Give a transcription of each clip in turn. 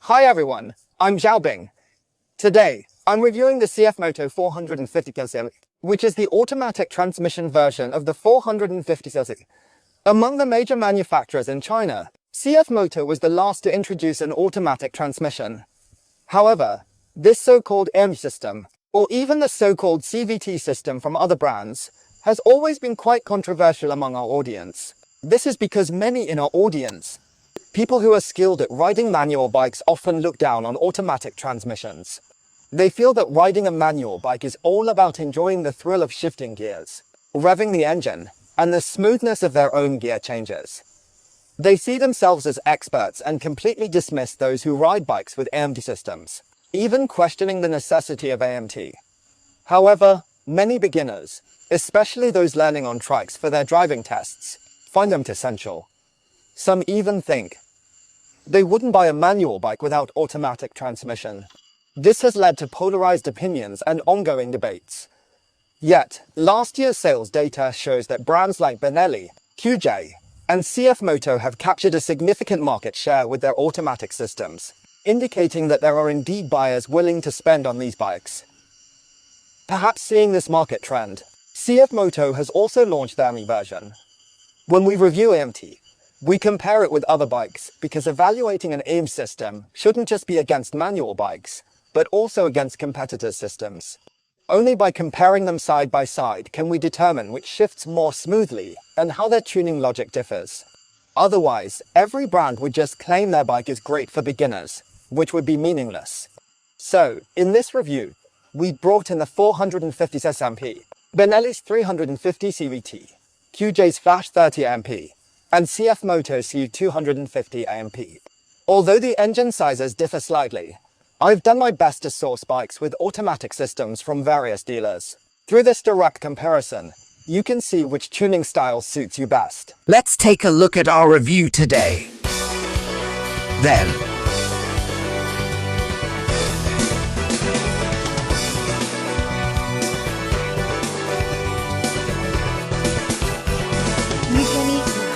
Hi everyone, I'm Xiaobing. Today, I'm reviewing the CFMOTO 450cc, which is the automatic transmission version of the 450cc. Among the major manufacturers in China, CFMOTO was the last to introduce an automatic transmission. However, this so-called ATV system, or even the so-called CVT system from other brands, has always been quite controversial among our audience. This is because many in our audience, people who are skilled at riding manual bikes, often look down on automatic transmissions. They feel that riding a manual bike is all about enjoying the thrill of shifting gears, revving the engine, and the smoothness of their own gear changes. They see themselves as experts and completely dismiss those who ride bikes with AMT systems, even questioning the necessity of AMT. However, many beginners, especially those learning on trikes for their driving tests, find them essential. Some even think they wouldn't buy a manual bike without automatic transmission. This has led to polarized opinions and ongoing debates. Yet, last year's sales data shows that brands like Benelli, QJ, and CFMOTO have captured a significant market share with their automatic systems, indicating that there are indeed buyers willing to spend on these bikes. Perhaps seeing this market trend, CFMOTO has also launched their AMT version. When we review AMT, we compare it with other bikes because evaluating an AIM system shouldn't just be against manual bikes, but also against competitors' systems. Only by comparing them side by side can we determine which shifts more smoothly and how their tuning logic differs. Otherwise, every brand would just claim their bike is great for beginners, which would be meaningless. So, in this review, we brought in the 450cc AMP, Benelli's 350 CVT, QJ's Flash 30 AMP, and CFMOTO's CU250 AMP. Although the engine sizes differ slightly, I've done my best to source bikes with automatic systems from various dealers. Through this direct comparison, you can see which tuning style suits you best. Let's take a look at our review today. Then, You can eat now.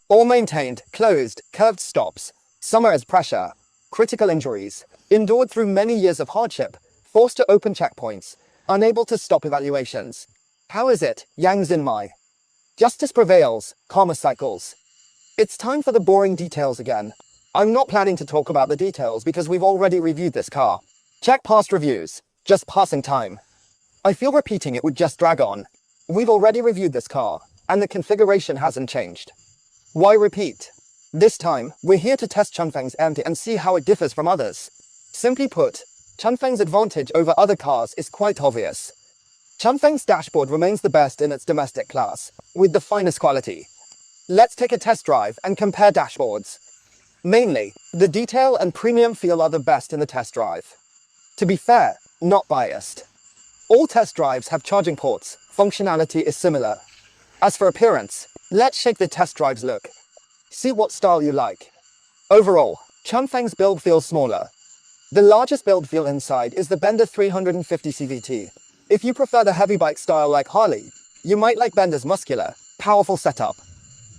All maintained, closed, curved stops, summer as pressure, critical injuries, endured through many years of hardship, forced to open checkpoints, unable to stop evaluations. How is it, Yang Xinmai? Justice prevails, karma cycles. It's time for the boring details again. I'm not planning to talk about the details because we've already reviewed this car. Check past reviews, just passing time. I feel repeating it would just drag on. We've already reviewed this car, and the configuration hasn't changed. Why repeat? This time, we're here to test Chunfeng's AMT and see how it differs from others. Simply put, Chunfeng's advantage over other cars is quite obvious. Chunfeng's dashboard remains the best in its domestic class, with the finest quality. Let's take a test drive and compare dashboards. Mainly, the detail and premium feel are the best in the test drive. To be fair, not biased. All test drives have charging ports, functionality is similar. As for appearance, let's shake the test drive's look. See what style you like. Overall, Chunfeng's build feels smaller. The largest build feel inside is the Benda 350 CVT. If you prefer the heavy bike style like Harley, you might like Benda's muscular, powerful setup.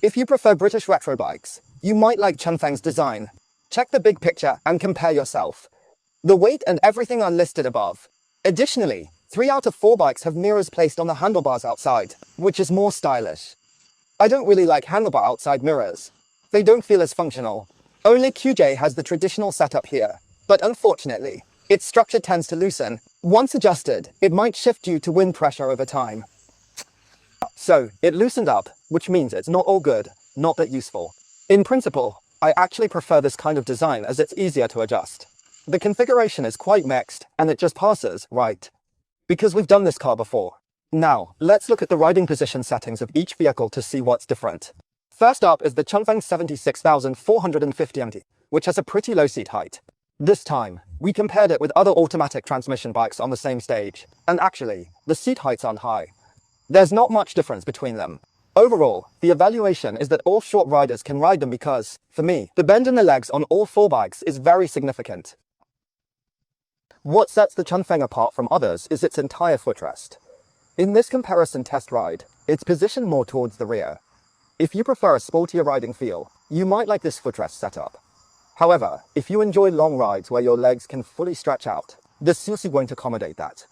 If you prefer British retro bikes, you might like Chunfeng's design. Check the big picture and compare yourself. The weight and everything are listed above. Additionally, 3 out of 4 bikes have mirrors placed on the handlebars outside, which is more stylish. I don't really like handlebar outside mirrors. They don't feel as functional. Only QJ has the traditional setup here, but unfortunately, its structure tends to loosen. Once adjusted, it might shift due to wind pressure over time. So, it loosened up, which means it's not all good, not that useful. In principle, I actually prefer this kind of design as it's easier to adjust. The configuration is quite mixed, and it just passes, right? Because we've done this car before. Now, let's look at the riding position settings of each vehicle to see what's different. First up is the Chunfeng 76450 MT, which has a pretty low seat height. This time, we compared it with other automatic transmission bikes on the same stage, and actually, the seat heights aren't high. There's not much difference between them. Overall, the evaluation is that all short riders can ride them because, for me, the bend in the legs on all 4 bikes is very significant. What sets the Chunfeng apart from others is its entire footrest. In this comparison test ride, it's positioned more towards the rear. If you prefer a sportier riding feel, you might like this footrest setup. However, if you enjoy long rides where your legs can fully stretch out, this Wuji won't accommodate that.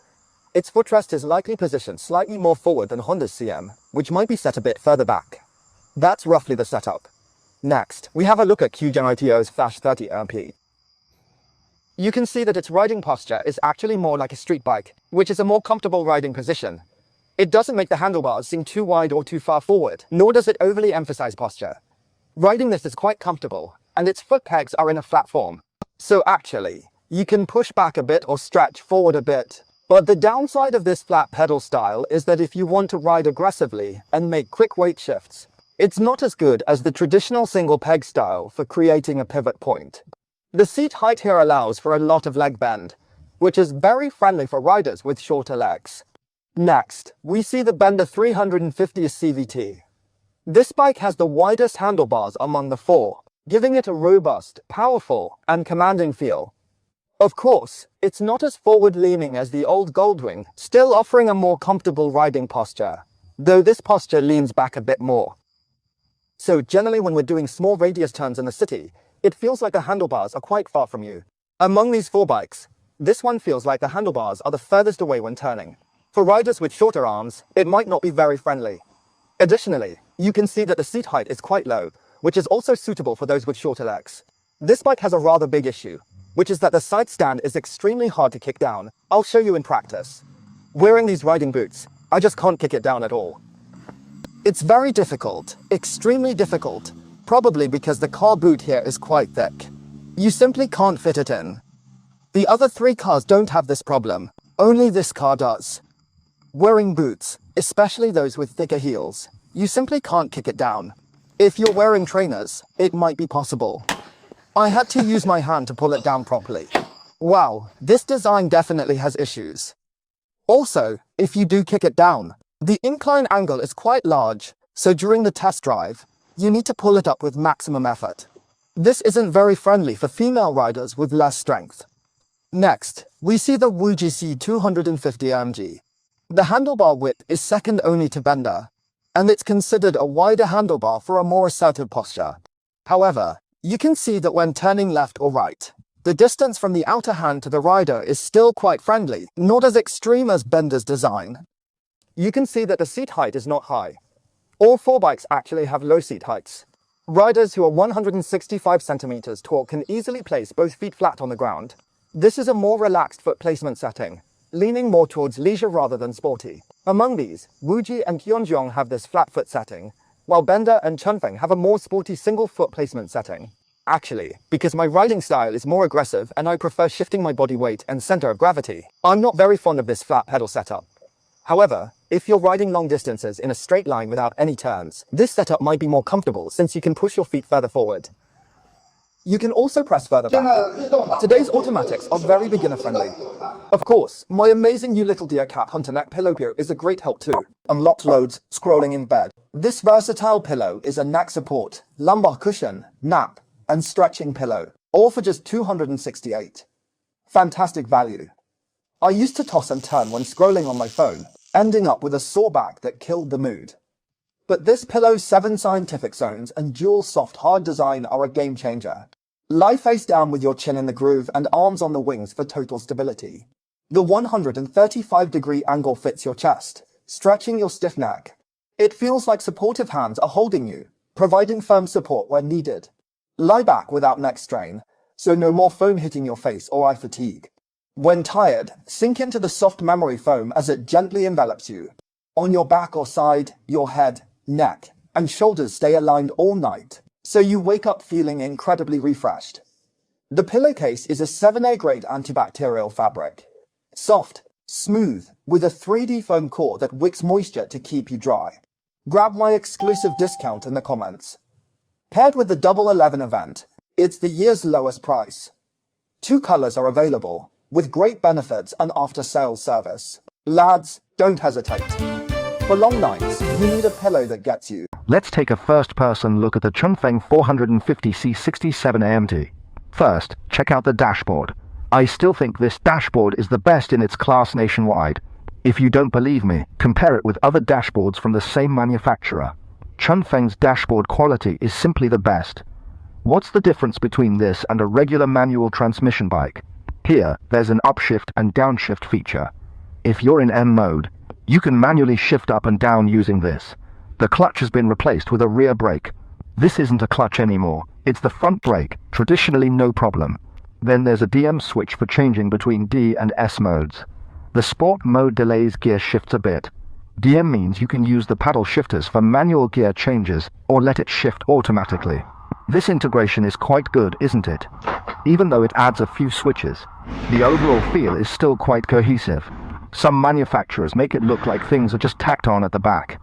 Its footrest is likely positioned slightly more forward than Honda's CM, which might be set a bit further back. That's roughly the setup. Next, we have a look at QJITO's Flash 30 MP. You can see that its riding posture is actually more like a street bike, which is a more comfortable riding position. It doesn't make the handlebars seem too wide or too far forward, nor does it overly emphasize posture. Riding this is quite comfortable, and its foot pegs are in a flat form. So actually, you can push back a bit or stretch forward a bit. But the downside of this flat pedal style is that if you want to ride aggressively and make quick weight shifts, it's not as good as the traditional single peg style for creating a pivot point. The seat height here allows for a lot of leg bend, which is very friendly for riders with shorter legs. Next, we see the Benda 350 CVT. This bike has the widest handlebars among the four, giving it a robust, powerful, and commanding feel. Of course, it's not as forward-leaning as the old Goldwing, still offering a more comfortable riding posture, though this posture leans back a bit more. So generally when we're doing small radius turns in the city, it feels like the handlebars are quite far from you. Among these four bikes, this one feels like the handlebars are the furthest away when turning. For riders with shorter arms, it might not be very friendly. Additionally, you can see that the seat height is quite low, which is also suitable for those with shorter legs. This bike has a rather big issue, which is that the side stand is extremely hard to kick down. I'll show you in practice. Wearing these riding boots, I just can't kick it down at all. It's very difficult, extremely difficult, probably because the car boot here is quite thick. You simply can't fit it in. The other three cars don't have this problem, only this car does. Wearing boots, especially those with thicker heels, you simply can't kick it down. If you're wearing trainers, it might be possible. I had to use my hand to pull it down properly. Wow, this design definitely has issues. Also, if you do kick it down, the incline angle is quite large, so during the test drive, you need to pull it up with maximum effort. This isn't very friendly for female riders with less strength. Next, we see the Wuji C250 AMG. The handlebar width is second only to Benda, and it's considered a wider handlebar for a more assertive posture. However, you can see that when turning left or right, the distance from the outer hand to the rider is still quite friendly, not as extreme as Benda's design. You can see that the seat height is not high. All four bikes actually have low seat heights. Riders who are 165 centimeters tall can easily place both feet flat on the ground. This is a more relaxed foot placement setting, leaning more towards leisure rather than sporty. Among these, Wuji and Hyunjong have this flat foot setting, while Benda and Chunfeng have a more sporty single foot placement setting. Actually, because my riding style is more aggressive and I prefer shifting my body weight and center of gravity, I'm not very fond of this flat pedal setup. However, if you're riding long distances in a straight line without any turns, this setup might be more comfortable since you can push your feet further forward. You can also press further back. Today's automatics are very beginner friendly. Of course, my amazing new Little Deer Cat Hunter neck pillow here is a great help too. Unlocked loads, scrolling in bed. This versatile pillow is a neck support, lumbar cushion, nap, and stretching pillow, all for just $268. Fantastic value. I used to toss and turn when scrolling on my phone, ending up with a sore back that killed the mood. But this pillow's 7 scientific zones and dual soft hard design are a game changer. Lie face down with your chin in the groove and arms on the wings for total stability. The 135-degree angle fits your chest, stretching your stiff neck. It feels like supportive hands are holding you, providing firm support where needed. Lie back without neck strain, so no more foam hitting your face or eye fatigue. When tired, sink into the soft memory foam as it gently envelops you. On your back or side, your head, neck, and shoulders stay aligned all night, so you wake up feeling incredibly refreshed. The pillowcase is a 7A grade antibacterial fabric. Soft, smooth, with a 3D foam core that wicks moisture to keep you dry. Grab my exclusive discount in the comments. Paired with the Double 11 event, it's the year's lowest price. 2 colors are available, with great benefits and after-sales service. Lads, don't hesitate. For long nights, you need a pillow that gets you. Let's take a first-person look at the Chunfeng 450C67 AMT. First, check out the dashboard. I still think this dashboard is the best in its class nationwide. If you don't believe me, compare it with other dashboards from the same manufacturer. Chunfeng's dashboard quality is simply the best. What's the difference between this and a regular manual transmission bike? Here, there's an upshift and downshift feature. If you're in M mode, you can manually shift up and down using this. The clutch has been replaced with a rear brake. This isn't a clutch anymore, it's the front brake, traditionally no problem. Then there's a DM switch for changing between D and S modes. The sport mode delays gear shifts a bit. DM means you can use the paddle shifters for manual gear changes or let it shift automatically. This integration is quite good, isn't it? Even though it adds a few switches, the overall feel is still quite cohesive. Some manufacturers make it look like things are just tacked on at the back.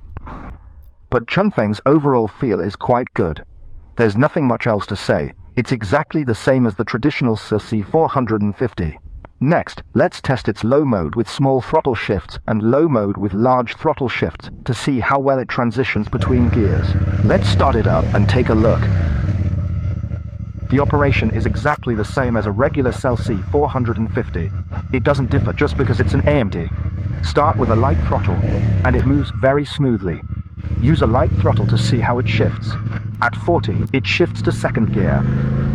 But Chunfeng's overall feel is quite good. There's nothing much else to say. It's exactly the same as the traditional CFMOTO. Next, let's test its low mode with small throttle shifts and low mode with large throttle shifts to see how well it transitions between gears. Let's start it up and take a look. The operation is exactly the same as a regular CFMOTO. It doesn't differ just because it's an AMD. Start with a light throttle, and it moves very smoothly. Use a light throttle to see how it shifts. At 40, it shifts to second gear.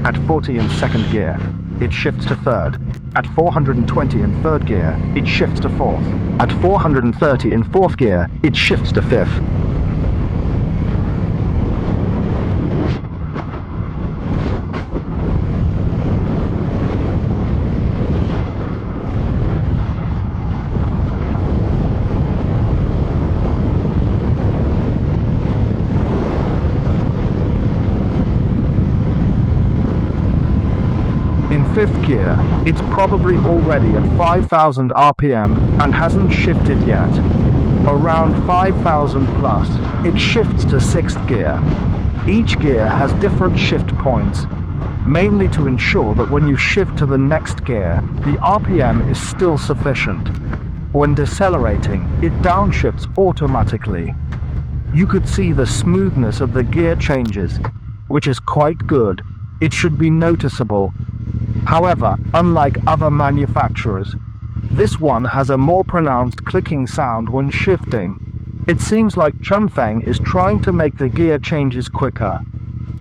At 40 in second gear, it shifts to third. At 420 in third gear, it shifts to fourth. At 430 in fourth gear, it shifts to fifth. In fifth gear, it's probably already at 5,000 RPM and hasn't shifted yet. Around 5,000 plus, it shifts to sixth gear. Each gear has different shift points, mainly to ensure that when you shift to the next gear, the RPM is still sufficient. When decelerating, it downshifts automatically. You could see the smoothness of the gear changes, which is quite good. It should be noticeable. However, unlike other manufacturers, this one has a more pronounced clicking sound when shifting. It seems like Chunfeng is trying to make the gear changes quicker.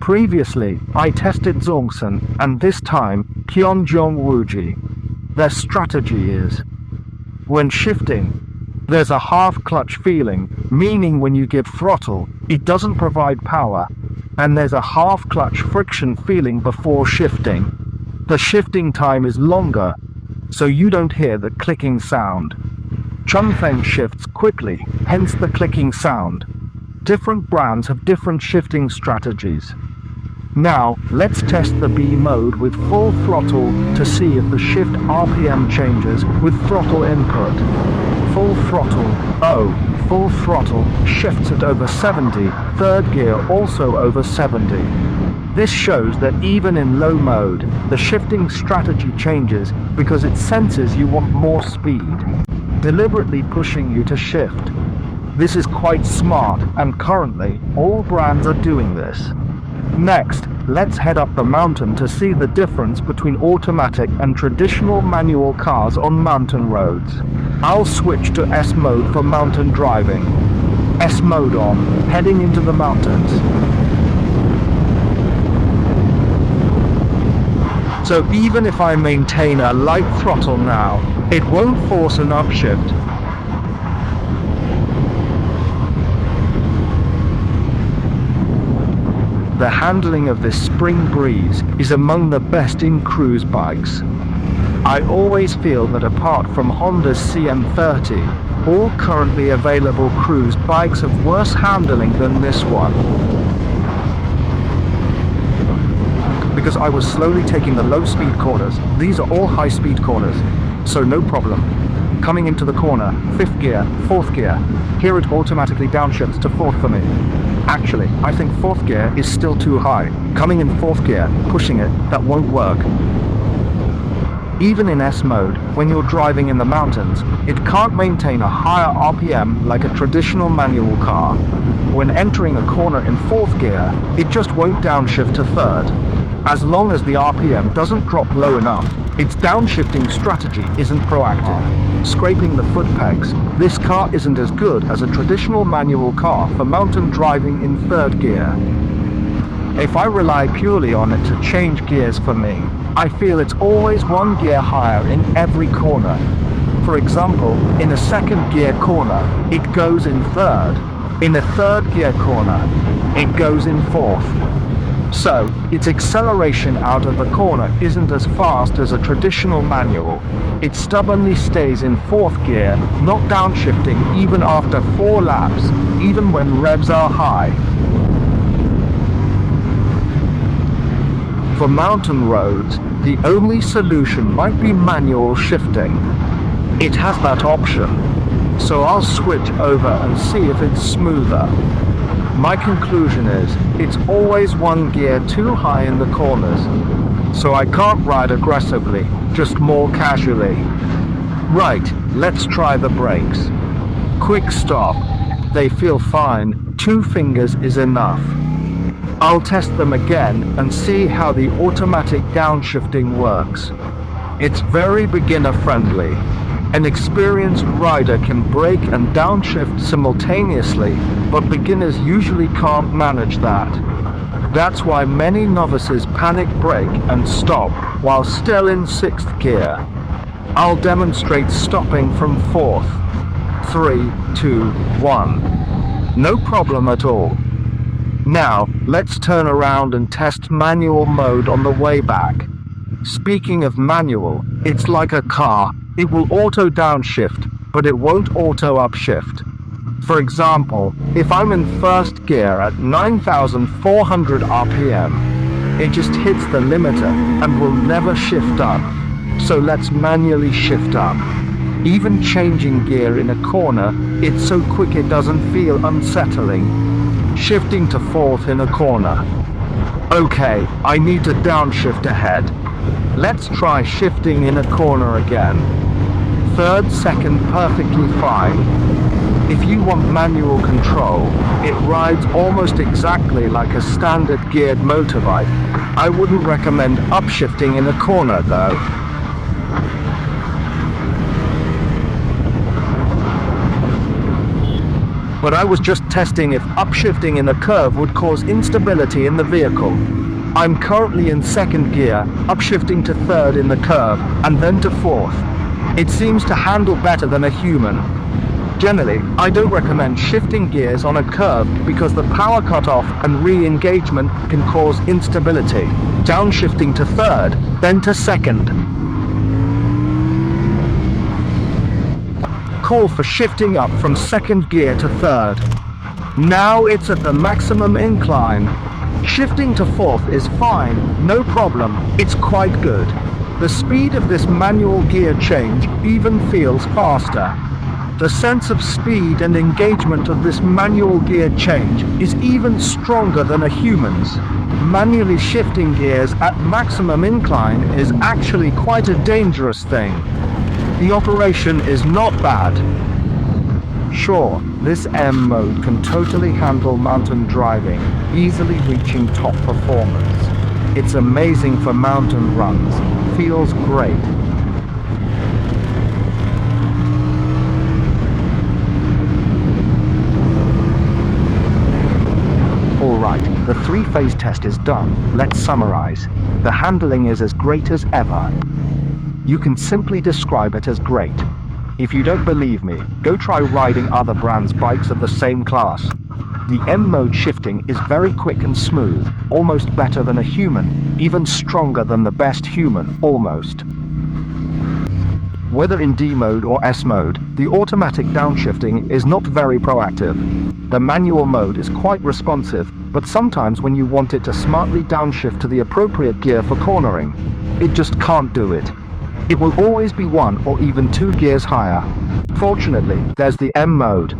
Previously, I tested Zhongsen, and this time, Kyongjong Wuji. Their strategy is, when shifting, there's a half-clutch feeling, meaning when you give throttle, it doesn't provide power, and there's a half-clutch friction feeling before shifting. The shifting time is longer, so you don't hear the clicking sound. Chunfeng shifts quickly, hence the clicking sound. Different brands have different shifting strategies. Now, let's test the B mode with full throttle to see if the shift RPM changes with throttle input. Full throttle, full throttle, shifts at over 70, third gear also over 70. This shows that even in low mode, the shifting strategy changes because it senses you want more speed, deliberately pushing you to shift. This is quite smart, and currently, all brands are doing this. Next, let's head up the mountain to see the difference between automatic and traditional manual cars on mountain roads. I'll switch to S mode for mountain driving. S mode on, heading into the mountains. So even if I maintain a light throttle now, it won't force an upshift. The handling of this Spring Breeze is among the best in cruise bikes. I always feel that apart from Honda's CM30, all currently available cruise bikes have worse handling than this one. Because I was slowly taking the low-speed corners. These are all high-speed corners, so no problem. Coming into the corner, fifth gear, fourth gear. Here it automatically downshifts to fourth for me. Actually, I think fourth gear is still too high. Coming in fourth gear, pushing it, that won't work. Even in S mode, when you're driving in the mountains, it can't maintain a higher RPM like a traditional manual car. When entering a corner in fourth gear, it just won't downshift to third. As long as the RPM doesn't drop low enough, Its downshifting strategy isn't proactive. Scraping the foot pegs, this car isn't as good as a traditional manual car for mountain driving in third gear. If I rely purely on it to change gears for me, I feel it's always one gear higher in every corner. For example, in a second gear corner, it goes in third. In a third gear corner, it goes in fourth. So, its acceleration out of the corner isn't as fast as a traditional manual. It stubbornly stays in fourth gear, not downshifting even after 4 laps, even when revs are high. For mountain roads, the only solution might be manual shifting. It has that option, so I'll switch over and see if it's smoother. My conclusion is, it's always one gear too high in the corners, so I can't ride aggressively, just more casually. Right, let's try the brakes. Quick stop. They feel fine, 2 fingers is enough. I'll test them again and see how the automatic downshifting works. It's very beginner friendly. An experienced rider can brake and downshift simultaneously, but beginners usually can't manage that. That's why many novices panic brake and stop while still in 6th gear. I'll demonstrate stopping from 4th. 3, 2, 1. No problem at all. Now, let's turn around and test manual mode on the way back. Speaking of manual, it's like a car. It will auto downshift, but it won't auto upshift. For example, if I'm in 1st gear at 9,400 RPM, it just hits the limiter and will never shift up. So let's manually shift up. Even changing gear in a corner, it's so quick it doesn't feel unsettling. Shifting to 4th in a corner. Okay, I need to downshift ahead. Let's try shifting in a corner again. 3rd, 2nd, perfectly fine. If you want manual control, it rides almost exactly like a standard geared motorbike. I wouldn't recommend upshifting in a corner though. But I was just testing if upshifting in a curve would cause instability in the vehicle. I'm currently in 2nd gear, upshifting to 3rd in the curve, and then to 4th. It seems to handle better than a human. Generally, I don't recommend shifting gears on a curve because the power cutoff and re-engagement can cause instability. Downshifting to 3rd, then to 2nd. Call for shifting up from 2nd gear to 3rd. Now it's at the maximum incline. Shifting to 4th is fine, no problem, it's quite good. The speed of this manual gear change even feels faster. The sense of speed and engagement of this manual gear change is even stronger than a human's. Manually shifting gears at maximum incline is actually quite a dangerous thing. The operation is not bad. Sure, this M mode can totally handle mountain driving, easily reaching top performance. It's amazing for mountain runs, feels great. Alright, the 3-phase test is done. Let's summarize. The handling is as great as ever. You can simply describe it as great. If you don't believe me, go try riding other brands' bikes of the same class. The M mode shifting is very quick and smooth, almost better than a human, even stronger than the best human, almost. Whether in D mode or S mode, the automatic downshifting is not very proactive. The manual mode is quite responsive, but sometimes when you want it to smartly downshift to the appropriate gear for cornering, it just can't do it. It will always be 1 or even 2 gears higher. Fortunately, there's the M mode.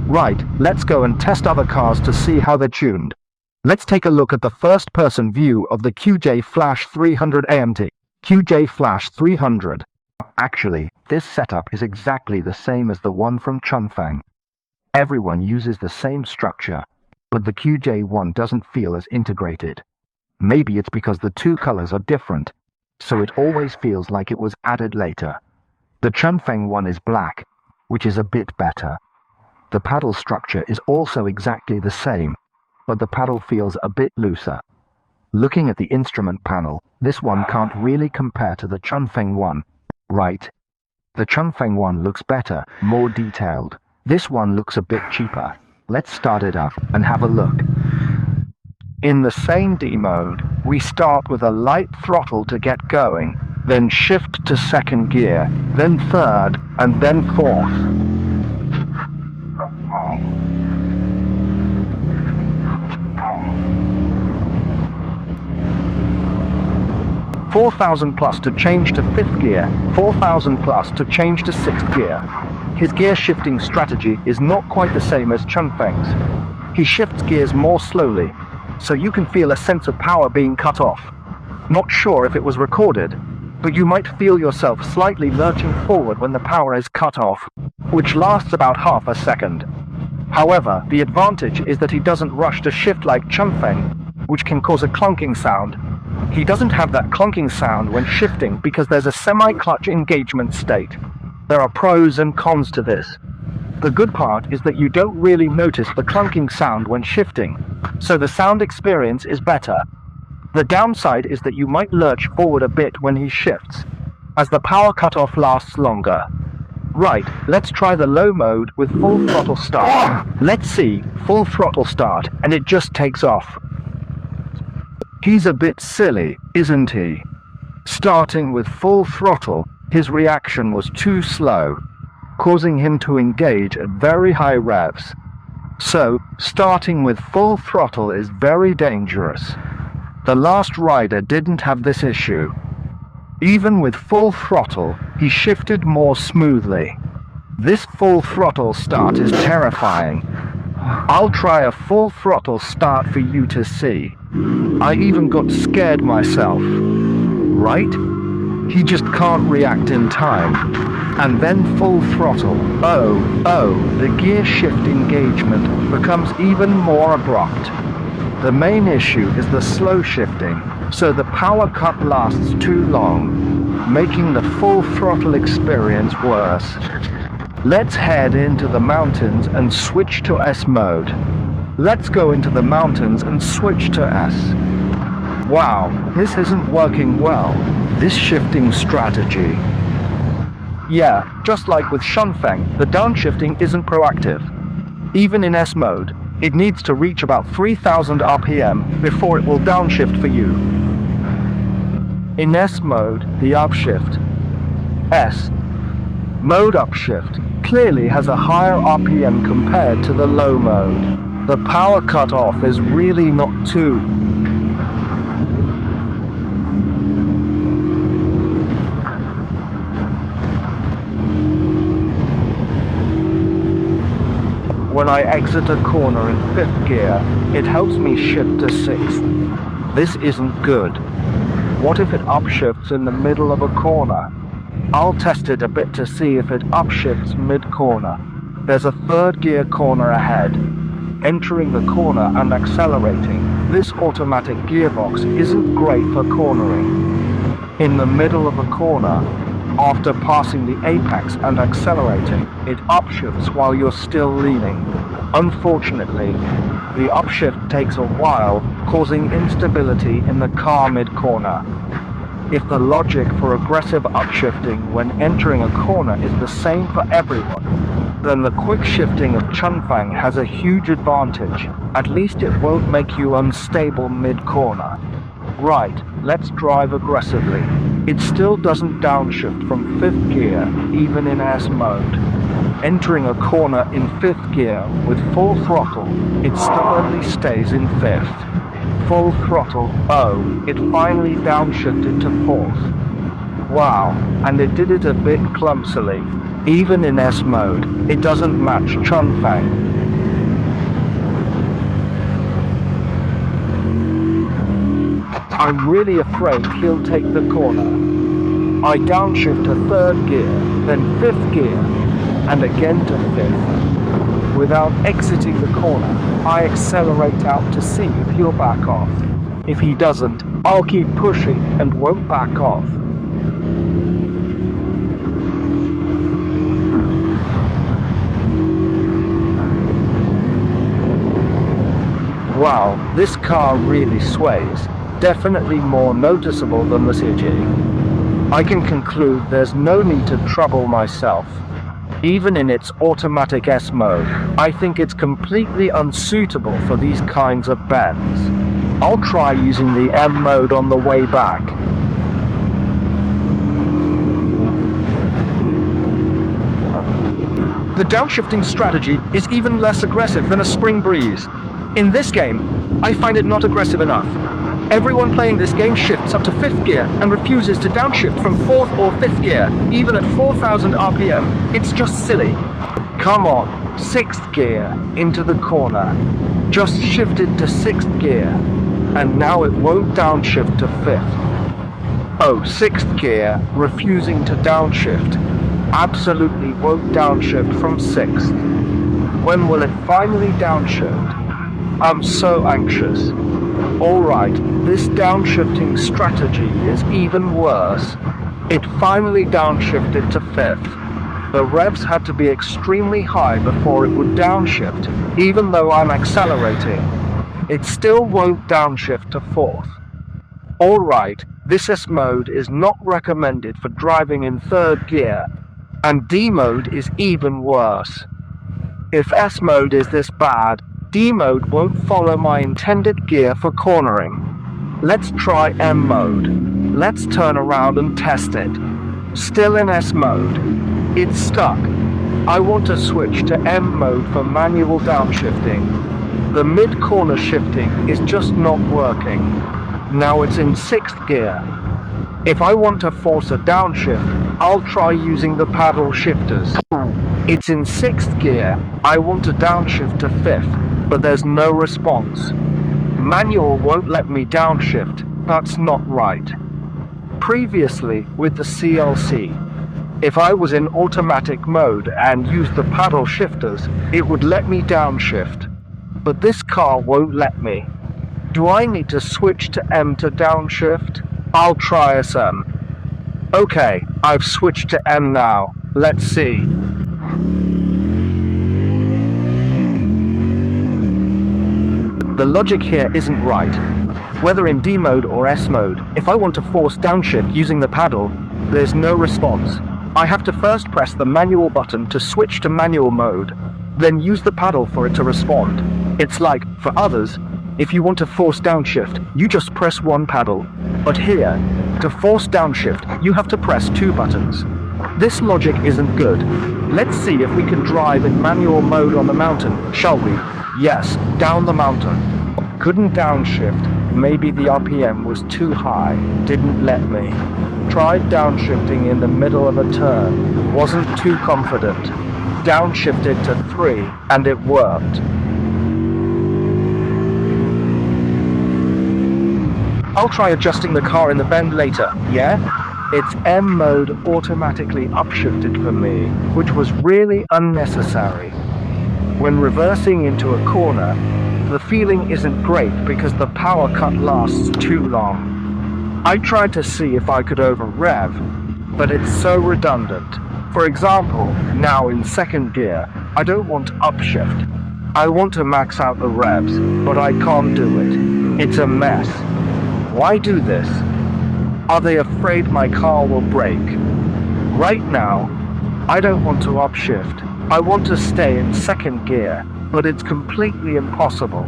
Right, let's go and test other cars to see how they're tuned. Let's take a look at the first-person view of the QJ Flash 300 AMT. QJ Flash 300. Actually, this setup is exactly the same as the one from Chunfang. Everyone uses the same structure, but the QJ one doesn't feel as integrated. Maybe it's because the 2 colors are different. so it always feels like it was added later. The Chunfeng one is black, which is a bit better. The paddle structure is also exactly the same, but the paddle feels a bit looser. Looking at the instrument panel, this one can't really compare to the Chunfeng one, right? The Chunfeng one looks better, more detailed. This one looks a bit cheaper. Let's start it up and have a look. In the same D mode, we start with a light throttle to get going, then shift to second gear, then third, and then fourth. 4,000 plus to change to 5th gear, 4,000 plus to change to 6th gear. His gear shifting strategy is not quite the same as Chunfeng's. He shifts gears more slowly, so you can feel a sense of power being cut off. Not sure if it was recorded, but you might feel yourself slightly lurching forward when the power is cut off, which lasts about half a second. However, the advantage is that he doesn't rush to shift like Chunfeng, which can cause a clunking sound. He doesn't have that clunking sound when shifting because there's a semi-clutch engagement state. There are pros and cons to this. The good part is that you don't really notice the clunking sound when shifting, so the sound experience is better. The downside is that you might lurch forward a bit when he shifts, as the power cutoff lasts longer. Right, let's try the low mode with full throttle start. Let's see, full throttle start, and it just takes off. He's a bit silly, isn't he? Starting with full throttle, his reaction was too slow, causing him to engage at very high revs. So, starting with full throttle is very dangerous. The last rider didn't have this issue. Even with full throttle, he shifted more smoothly. This full throttle start is terrifying. I'll try a full throttle start for you to see. I even got scared myself. Right? He just can't react in time. And then full throttle. The gear shift engagement becomes even more abrupt. The main issue is the slow shifting, so the power cut lasts too long, making the full throttle experience worse. Let's head into the mountains and switch to S mode. Let's go into the mountains and switch to S. Wow, this isn't working well, this shifting strategy. Yeah, just like with Chunfeng, the downshifting isn't proactive. Even in S mode, it needs to reach about 3,000 RPM before it will downshift for you. In S mode, the upshift, S, mode upshift, clearly has a higher RPM compared to the low mode. The power cutoff is really not too. When I exit a corner in 5th gear, it helps me shift to 6th. This isn't good. What if it upshifts in the middle of a corner? I'll test it a bit to see if it upshifts mid-corner. There's a 3rd gear corner ahead. Entering the corner and accelerating, this automatic gearbox isn't great for cornering. In the middle of a corner, after passing the apex and accelerating, it upshifts while you're still leaning. Unfortunately, the upshift takes a while, causing instability in the car mid-corner. If the logic for aggressive upshifting when entering a corner is the same for everyone, then the quick shifting of Chunfeng has a huge advantage. At least it won't make you unstable mid-corner. Right, let's drive aggressively. It still doesn't downshift from 5th gear, even in S mode. Entering a corner in 5th gear with full throttle, it stubbornly stays in 5th. Full throttle, it finally downshifted to 4th. Wow, and it did it a bit clumsily. Even in S mode, it doesn't match Chunfeng. I'm really afraid he'll take the corner. I downshift to 3rd gear, then 5th gear, and again to 5th. Without exiting the corner, I accelerate out to see if he'll back off. If he doesn't, I'll keep pushing and won't back off. Wow, this car really sways. Definitely more noticeable than the CG. I can conclude there's no need to trouble myself. Even in its automatic S mode, I think it's completely unsuitable for these kinds of bends. I'll try using the M mode on the way back. The downshifting strategy is even less aggressive than a spring breeze. In this game, I find it not aggressive enough. Everyone playing this game shifts up to 5th gear and refuses to downshift from 4th or 5th gear, even at 4,000 RPM. It's just silly. Come on, 6th gear, into the corner. Just shifted to 6th gear, and now it won't downshift to 5th. Oh, 6th gear, refusing to downshift. Absolutely won't downshift from 6th. When will it finally downshift? I'm so anxious. Alright, this downshifting strategy is even worse. It finally downshifted to 5th. The revs had to be extremely high before it would downshift, even though I'm accelerating. It still won't downshift to 4th. Alright, this S mode is not recommended for driving in 3rd gear, and D mode is even worse. If S mode is this bad, D mode won't follow my intended gear for cornering. Let's try M mode. Let's turn around and test it. Still in S mode. It's stuck. I want to switch to M mode for manual downshifting. The mid-corner shifting is just not working. Now it's in 6th gear. If I want to force a downshift, I'll try using the paddle shifters. It's in 6th gear. I want to downshift to 5th, but there's no response. Manual won't let me downshift. That's not right. Previously, with the CLC, if I was in automatic mode and used the paddle shifters, it would let me downshift. But this car won't let me. Do I need to switch to M to downshift? I'll try SM. Okay, I've switched to M now. Let's see. The logic here isn't right. Whether in D mode or S mode, if I want to force downshift using the paddle, there's no response. I have to first press the manual button to switch to manual mode, then use the paddle for it to respond. It's like, for others, if you want to force downshift, you just press one paddle. But here, to force downshift, you have to press two buttons. This logic isn't good. Let's see if we can drive in manual mode on the mountain, shall we? Yes, down the mountain. Couldn't downshift. Maybe the RPM was too high. Didn't let me. Tried downshifting in the middle of a turn. Wasn't too confident. Downshifted to 3, and it worked. I'll try adjusting the car in the bend later, yeah? It's M mode automatically upshifted for me, which was really unnecessary. When reversing into a corner, the feeling isn't great because the power cut lasts too long. I tried to see if I could over-rev, but it's so redundant. For example, now in 2nd gear, I don't want to upshift. I want to max out the revs, but I can't do it. It's a mess. Why do this? Are they afraid my car will break? Right now, I don't want to upshift. I want to stay in 2nd gear, but it's completely impossible.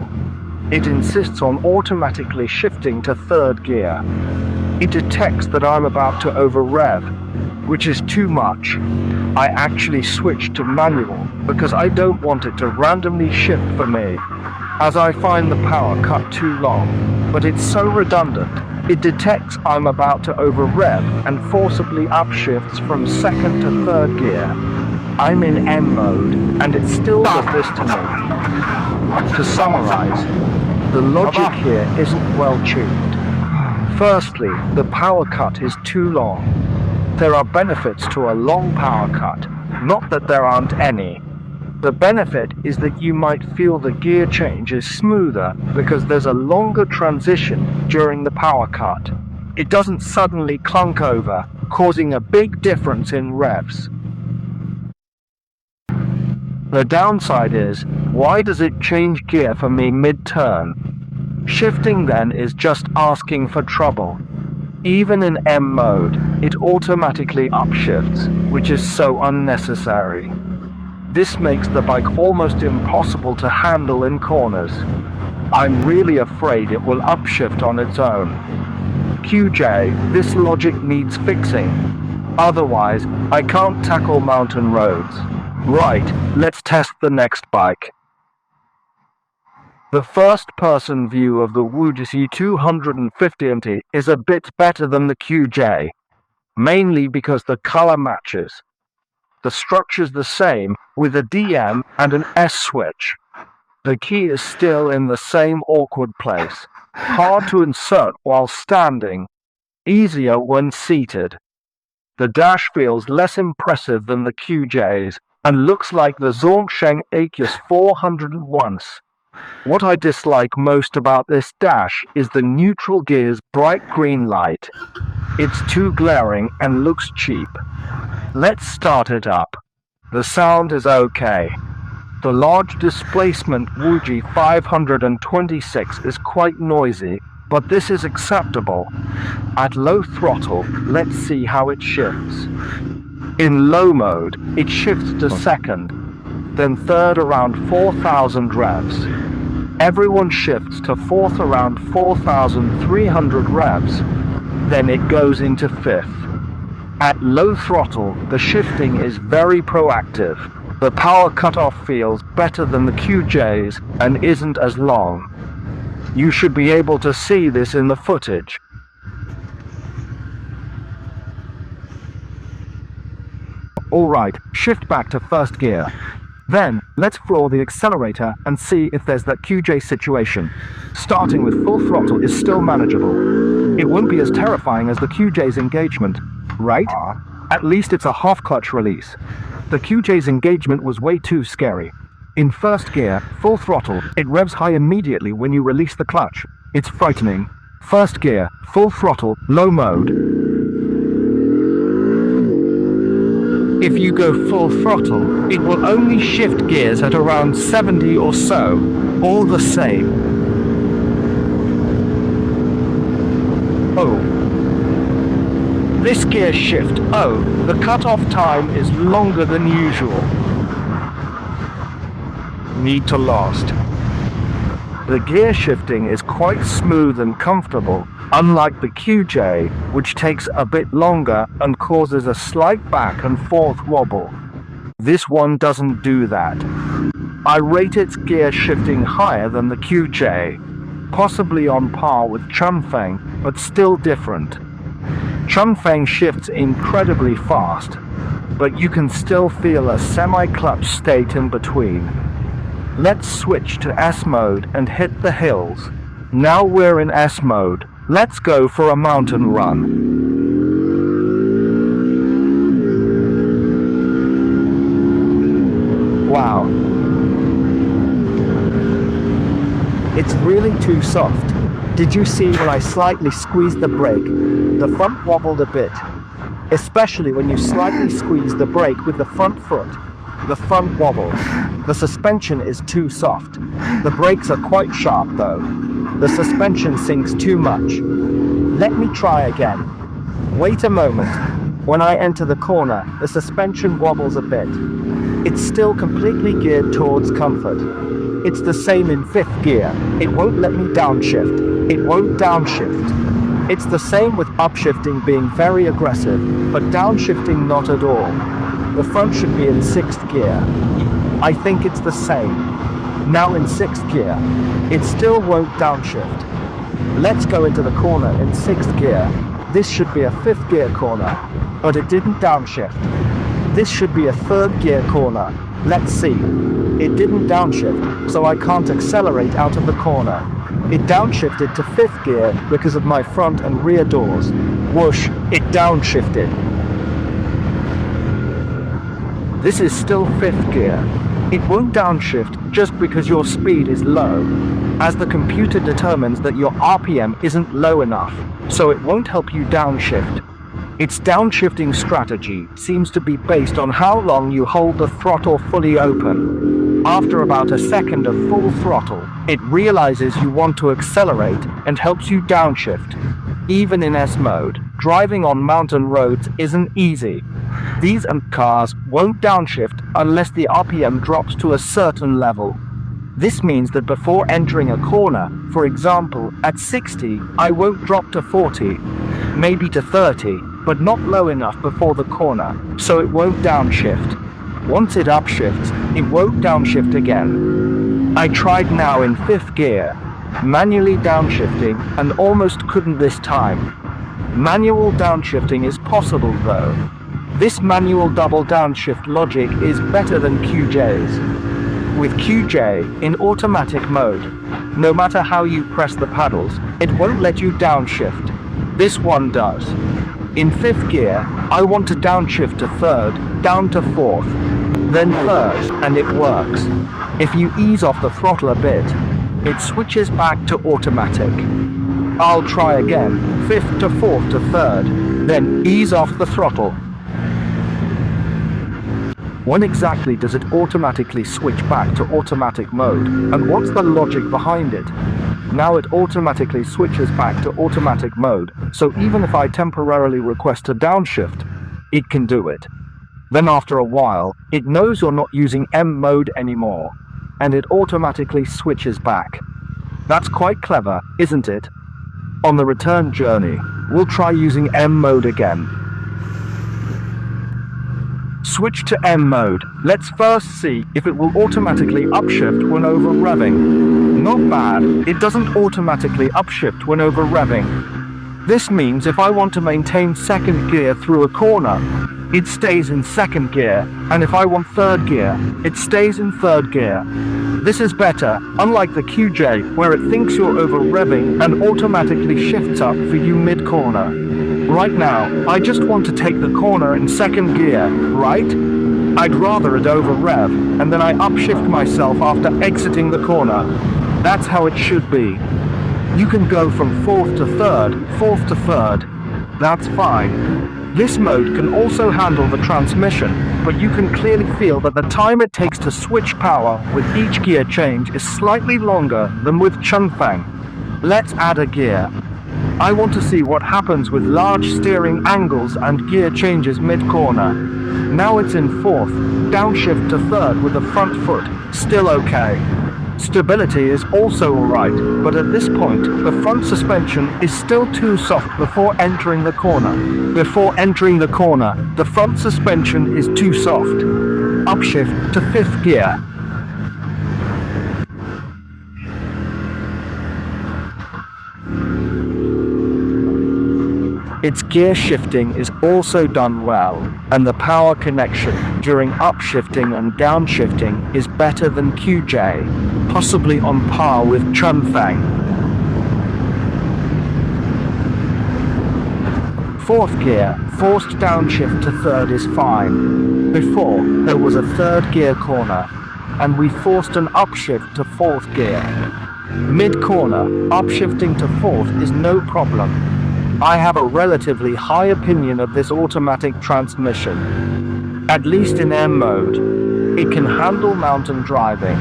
It insists on automatically shifting to 3rd gear. It detects that I'm about to over-rev, which is too much. I actually switched to manual because I don't want it to randomly shift for me, as I find the power cut too long. But it's so redundant. It detects I'm about to over-rev and forcibly upshifts from 2nd to 3rd gear. I'm in M mode, and it still does this to me. To summarize, the logic here isn't well tuned. Firstly, the power cut is too long. There are benefits to a long power cut, not that there aren't any. The benefit is that you might feel the gear change is smoother because there's a longer transition during the power cut. It doesn't suddenly clunk over, causing a big difference in revs. The downside is, why does it change gear for me mid-turn? Shifting then is just asking for trouble. Even in M mode, it automatically upshifts, which is so unnecessary. This makes the bike almost impossible to handle in corners. I'm really afraid it will upshift on its own. QJ, this logic needs fixing. Otherwise, I can't tackle mountain roads. Right, let's test the next bike. The first-person view of the Wuji 250 MT is a bit better than the QJ, mainly because the color matches. The structure's the same, with a DM and an S switch. The key is still in the same awkward place. Hard to insert while standing, easier when seated. The dash feels less impressive than the QJ's, and looks like the Zhongsheng Aegis 401. What I dislike most about this dash is the neutral gear's bright green light. It's too glaring and looks cheap. Let's start it up. The sound is okay. The large displacement Wuji 526 is quite noisy, but this is acceptable. At low throttle, let's see how it shifts. In low mode, it shifts to second, then third around 4,000 revs. Everyone shifts to fourth around 4,300 revs, then it goes into fifth. At low throttle, the shifting is very proactive. The power cutoff feels better than the QJ's and isn't as long. You should be able to see this in the footage. Alright, shift back to first gear. Then, let's floor the accelerator and see if there's that QJ situation. Starting with full throttle is still manageable. It won't be as terrifying as the QJ's engagement, right? At least it's a half-clutch release. The QJ's engagement was way too scary. In first gear, full throttle, it revs high immediately when you release the clutch. It's frightening. First gear, full throttle, low mode. If you go full throttle, it will only shift gears at around 70 or so, all the same. Oh. This gear shift, the cutoff time is longer than usual. Need to lost. The gear shifting is quite smooth and comfortable, unlike the QJ, which takes a bit longer and causes a slight back and forth wobble. This one doesn't do that. I rate its gear shifting higher than the QJ, possibly on par with Chunfeng, but still different. Chunfeng shifts incredibly fast, but you can still feel a semi-clutch state in between. Let's switch to S mode and hit the hills. Now we're in S mode. Let's go for a mountain run. Wow. It's really too soft. Did you see when I slightly squeezed the brake? The front wobbled a bit. Especially when you slightly squeeze the brake with the front foot. The front wobbles. The suspension is too soft. The brakes are quite sharp though. The suspension sinks too much. Let me try again. Wait a moment. When I enter the corner, the suspension wobbles a bit. It's still completely geared towards comfort. It's the same in fifth gear. It won't let me downshift. It won't downshift. It's the same with upshifting being very aggressive, but downshifting not at all. The front should be in sixth gear. I think it's the same. Now in sixth gear, it still won't downshift. Let's go into the corner in sixth gear. This should be a fifth gear corner, but it didn't downshift. This should be a third gear corner. Let's see. It didn't downshift, so I can't accelerate out of the corner. It downshifted to fifth gear because of my front and rear doors. Whoosh, it downshifted. This is still fifth gear. It won't downshift just because your speed is low, as the computer determines that your RPM isn't low enough, so it won't help you downshift. Its downshifting strategy seems to be based on how long you hold the throttle fully open. After about a second of full throttle, it realizes you want to accelerate and helps you downshift. Even in S mode, driving on mountain roads isn't easy. These cars won't downshift unless the RPM drops to a certain level. This means that before entering a corner, for example, at 60, I won't drop to 40, maybe to 30, but not low enough before the corner, so it won't downshift. Once it upshifts, it won't downshift again. I tried now in 5th gear, manually downshifting, and almost couldn't this time. Manual downshifting is possible though. This manual double downshift logic is better than QJ's. With QJ in automatic mode, no matter how you press the paddles, it won't let you downshift. This one does. In 5th gear, I want to downshift to 3rd, down to 4th, then 3rd, and it works. If you ease off the throttle a bit, it switches back to automatic. I'll try again, 5th to 4th to 3rd, then ease off the throttle. When exactly does it automatically switch back to automatic mode, and what's the logic behind it? Now it automatically switches back to automatic mode, so even if I temporarily request a downshift, it can do it. Then after a while, it knows you're not using M mode anymore, and it automatically switches back. That's quite clever, isn't it? On the return journey, we'll try using M mode again. Switch to M mode. Let's first see if it will automatically upshift when over revving. Not bad, it doesn't automatically upshift when over revving. This means if I want to maintain 2nd gear through a corner, it stays in 2nd gear, and if I want 3rd gear, it stays in 3rd gear. This is better, unlike the QJ, where it thinks you're over revving and automatically shifts up for you mid-corner. Right now, I just want to take the corner in 2nd gear, right? I'd rather it over rev, and then I upshift myself after exiting the corner. That's how it should be. You can go from 4th to 3rd, 4th to 3rd. That's fine. This mode can also handle the transmission, but you can clearly feel that the time it takes to switch power with each gear change is slightly longer than with Chunfang. Let's add a gear. I want to see what happens with large steering angles and gear changes mid-corner. Now it's in 4th, downshift to 3rd with the front foot, still okay. Stability is also alright, but at this point, the front suspension is still too soft before entering the corner. Before entering the corner, the front suspension is too soft. Upshift to 5th gear. Its gear shifting is also done well, and the power connection during upshifting and downshifting is better than QJ, possibly on par with Chunfang. 4th gear, forced downshift to 3rd is fine. Before, there was a 3rd gear corner, and we forced an upshift to 4th gear. Mid-corner, upshifting to 4th is no problem. I have a relatively high opinion of this automatic transmission. At least in M mode, it can handle mountain driving,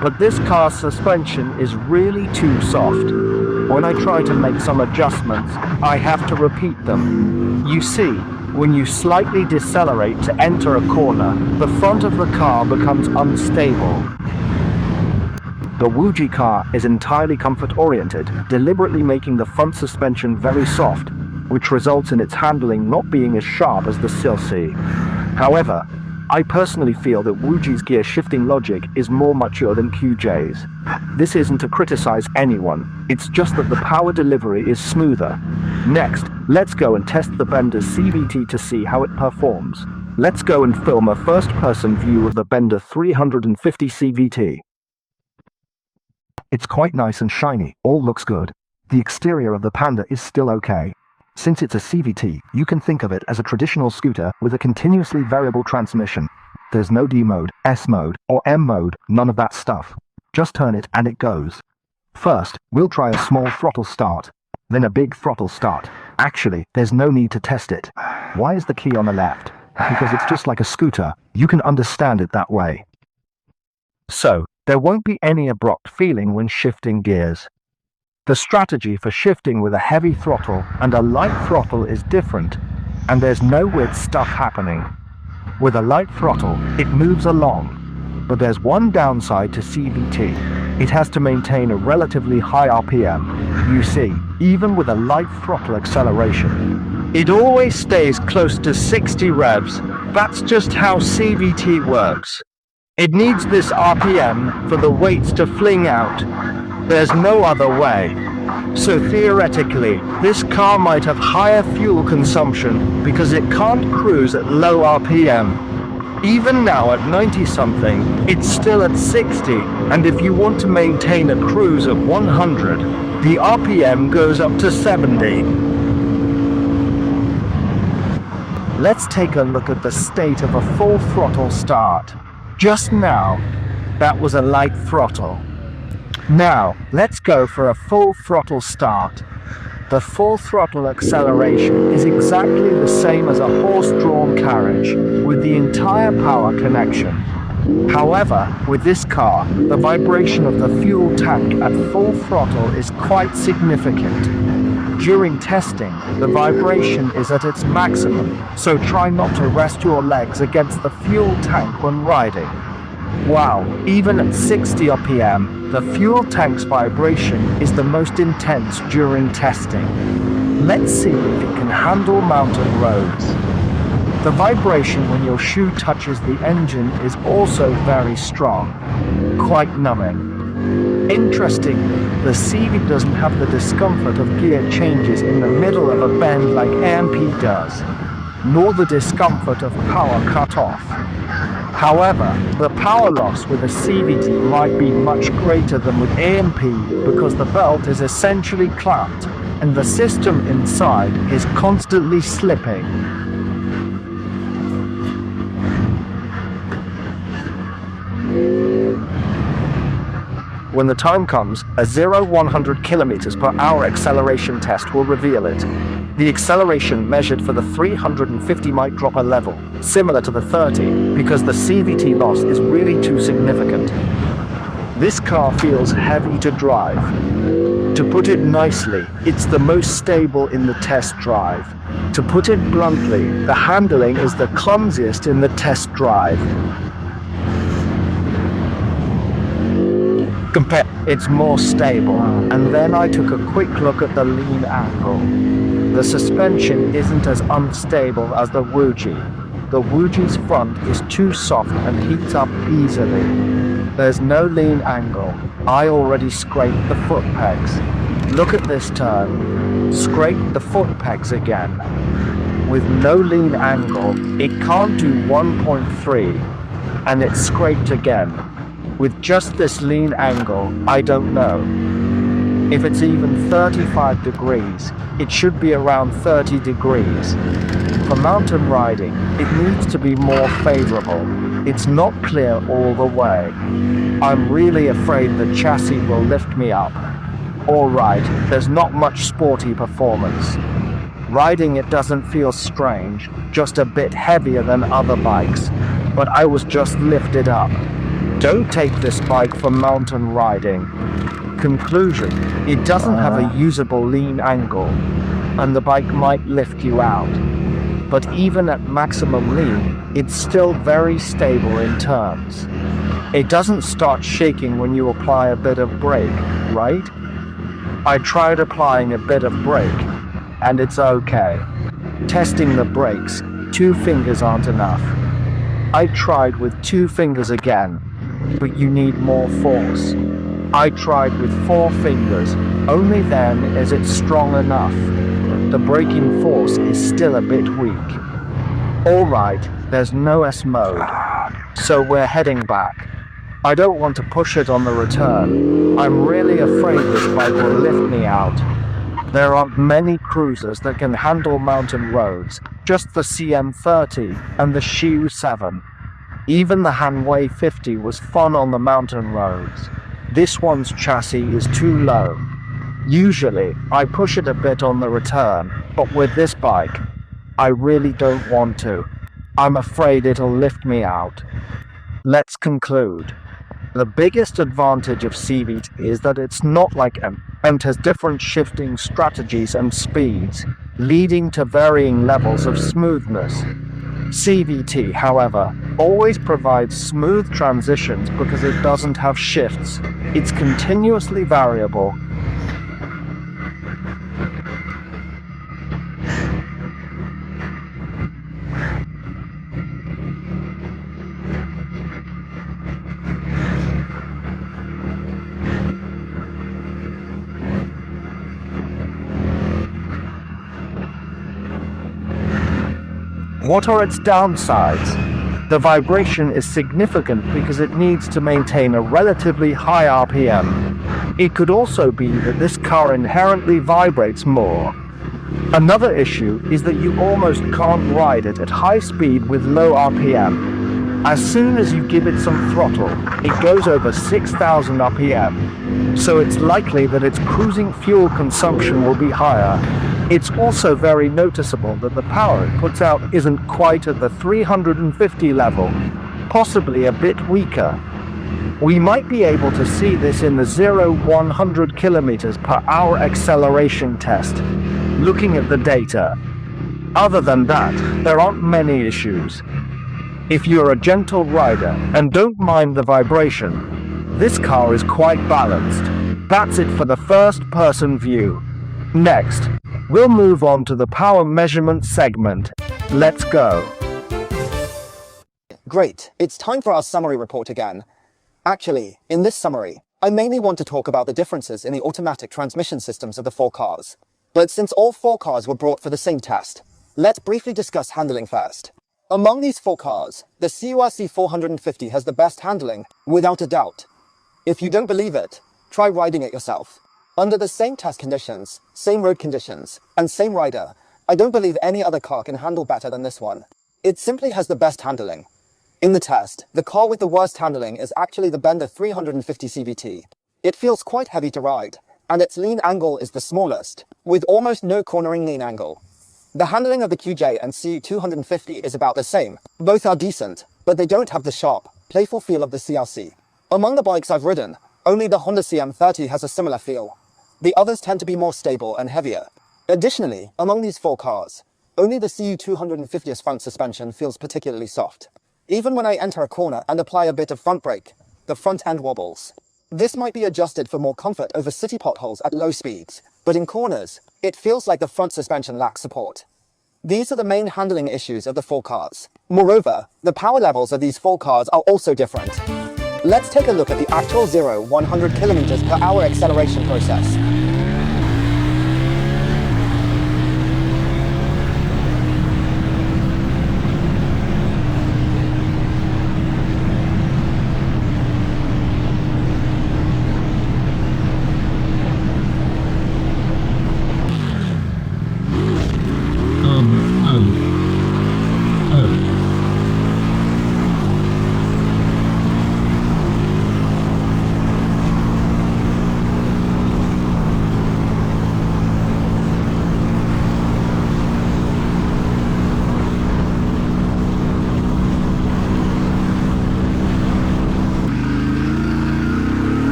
but this car's suspension is really too soft. When I try to make some adjustments, I have to repeat them. You see, when you slightly decelerate to enter a corner, the front of the car becomes unstable. The Wuji car is entirely comfort-oriented, deliberately making the front suspension very soft, which results in its handling not being as sharp as the Silsi. However, I personally feel that Wuji's gear shifting logic is more mature than QJ's. This isn't to criticize anyone, it's just that the power delivery is smoother. Next, let's go and test the Benda's CVT to see how it performs. Let's go and film a first-person view of the Benda 350 CVT. It's quite nice and shiny, all looks good. The exterior of the Panda is still okay. Since it's a CVT, you can think of it as a traditional scooter with a continuously variable transmission. There's no D mode, S mode, or M mode, none of that stuff. Just turn it and it goes. First, we'll try a small throttle start, then a big throttle start. Actually, there's no need to test it. Why is the key on the left? Because it's just like a scooter. You can understand it that way. So, there won't be any abrupt feeling when shifting gears. The strategy for shifting with a heavy throttle and a light throttle is different, and there's no weird stuff happening. With a light throttle, it moves along, but there's one downside to CVT. It has to maintain a relatively high RPM. You see, even with a light throttle acceleration, it always stays close to 60 revs. That's just how CVT works. It needs this RPM for the weights to fling out. There's no other way. So theoretically, this car might have higher fuel consumption because it can't cruise at low RPM. Even now at 90-something, it's still at 60, and if you want to maintain a cruise of 100, the RPM goes up to 70. Let's take a look at the state of a full throttle start. Just now, that was a light throttle. Now, let's go for a full throttle start. The full throttle acceleration is exactly the same as a horse-drawn carriage, with the entire power connection. However, with this car, the vibration of the fuel tank at full throttle is quite significant. During testing, the vibration is at its maximum, so try not to rest your legs against the fuel tank when riding. Wow, even at 60 RPM, the fuel tank's vibration is the most intense during testing. Let's see if it can handle mountain roads. The vibration when your shoe touches the engine is also very strong, quite numbing. Interestingly, the CV doesn't have the discomfort of gear changes in the middle of a bend like AMP does, nor the discomfort of power cut-off. However, the power loss with a CVT might be much greater than with AMP because the belt is essentially clamped and the system inside is constantly slipping. When the time comes, a 0-100 km/h acceleration test will reveal it. The acceleration measured for the 350 might drop a level, similar to the 30, because the CVT loss is really too significant. This car feels heavy to drive. To put it nicely, it's the most stable in the test drive. To put it bluntly, the handling is the clumsiest in the test drive. It's more stable, and then I took a quick look at the lean angle. The suspension isn't as unstable as the Wuji. The Wuji's front is too soft and heats up easily. There's no lean angle. I already scraped the foot pegs. Look at this turn. Scrape the foot pegs again. With no lean angle, it can't do 1.3, and it's scraped again. With just this lean angle, I don't know. If it's even 35 degrees, it should be around 30 degrees. For mountain riding, it needs to be more favorable. It's not clear all the way. I'm really afraid the chassis will lift me up. Alright, there's not much sporty performance. Riding it doesn't feel strange, just a bit heavier than other bikes, but I was just lifted up. Don't take this bike for mountain riding. Conclusion, it doesn't have a usable lean angle, and the bike might lift you out. But even at maximum lean, it's still very stable in turns. It doesn't start shaking when you apply a bit of brake, right? I tried applying a bit of brake, and it's okay. Testing the brakes, 2 fingers aren't enough. I tried with 2 fingers again, but you need more force. I tried with 4 fingers, only then is it strong enough. The braking force is still a bit weak. Alright, there's no S mode, so we're heading back. I don't want to push it on the return. I'm really afraid this bike will lift me out. There aren't many cruisers that can handle mountain roads, just the CM30 and the Shiu 7. Even the Hanwei 50 was fun on the mountain roads. This one's chassis is too low. Usually, I push it a bit on the return, but with this bike, I really don't want to. I'm afraid it'll lift me out. Let's conclude. The biggest advantage of CVT is that it's not like M and has different shifting strategies and speeds, leading to varying levels of smoothness. CVT, however, always provides smooth transitions because it doesn't have shifts. It's continuously variable. What are its downsides? The vibration is significant because it needs to maintain a relatively high RPM. It could also be that this car inherently vibrates more. Another issue is that you almost can't ride it at high speed with low RPM. As soon as you give it some throttle, it goes over 6,000 RPM, so it's likely that its cruising fuel consumption will be higher. It's also very noticeable that the power it puts out isn't quite at the 350 level, possibly a bit weaker. We might be able to see this in the 0-100 km/h acceleration test, looking at the data. Other than that, there aren't many issues. If you're a gentle rider and don't mind the vibration, this car is quite balanced. That's it for the first-person view. Next, we'll move on to the power measurement segment. Let's go. Great, it's time for our summary report again. Actually, in this summary, I mainly want to talk about the differences in the automatic transmission systems of the four cars. But since all four cars were brought for the same test, let's briefly discuss handling first. Among these four cars, the CURC 450 has the best handling, without a doubt. If you don't believe it, try riding it yourself. Under the same test conditions, same road conditions, and same rider, I don't believe any other car can handle better than this one. It simply has the best handling. In the test, the car with the worst handling is actually the Benda 350 CVT. It feels quite heavy to ride, and its lean angle is the smallest, with almost no cornering lean angle. The handling of the QJ and CU250 is about the same. Both are decent, but they don't have the sharp, playful feel of the CRC. Among the bikes I've ridden, only the Honda CM30 has a similar feel. The others tend to be more stable and heavier. Additionally, among these four cars, only the CU250's front suspension feels particularly soft. Even when I enter a corner and apply a bit of front brake, the front end wobbles. This might be adjusted for more comfort over city potholes at low speeds, but in corners, it feels like the front suspension lacks support. These are the main handling issues of the four cars. Moreover, the power levels of these four cars are also different. Let's take a look at the actual 0-100 km/h acceleration process.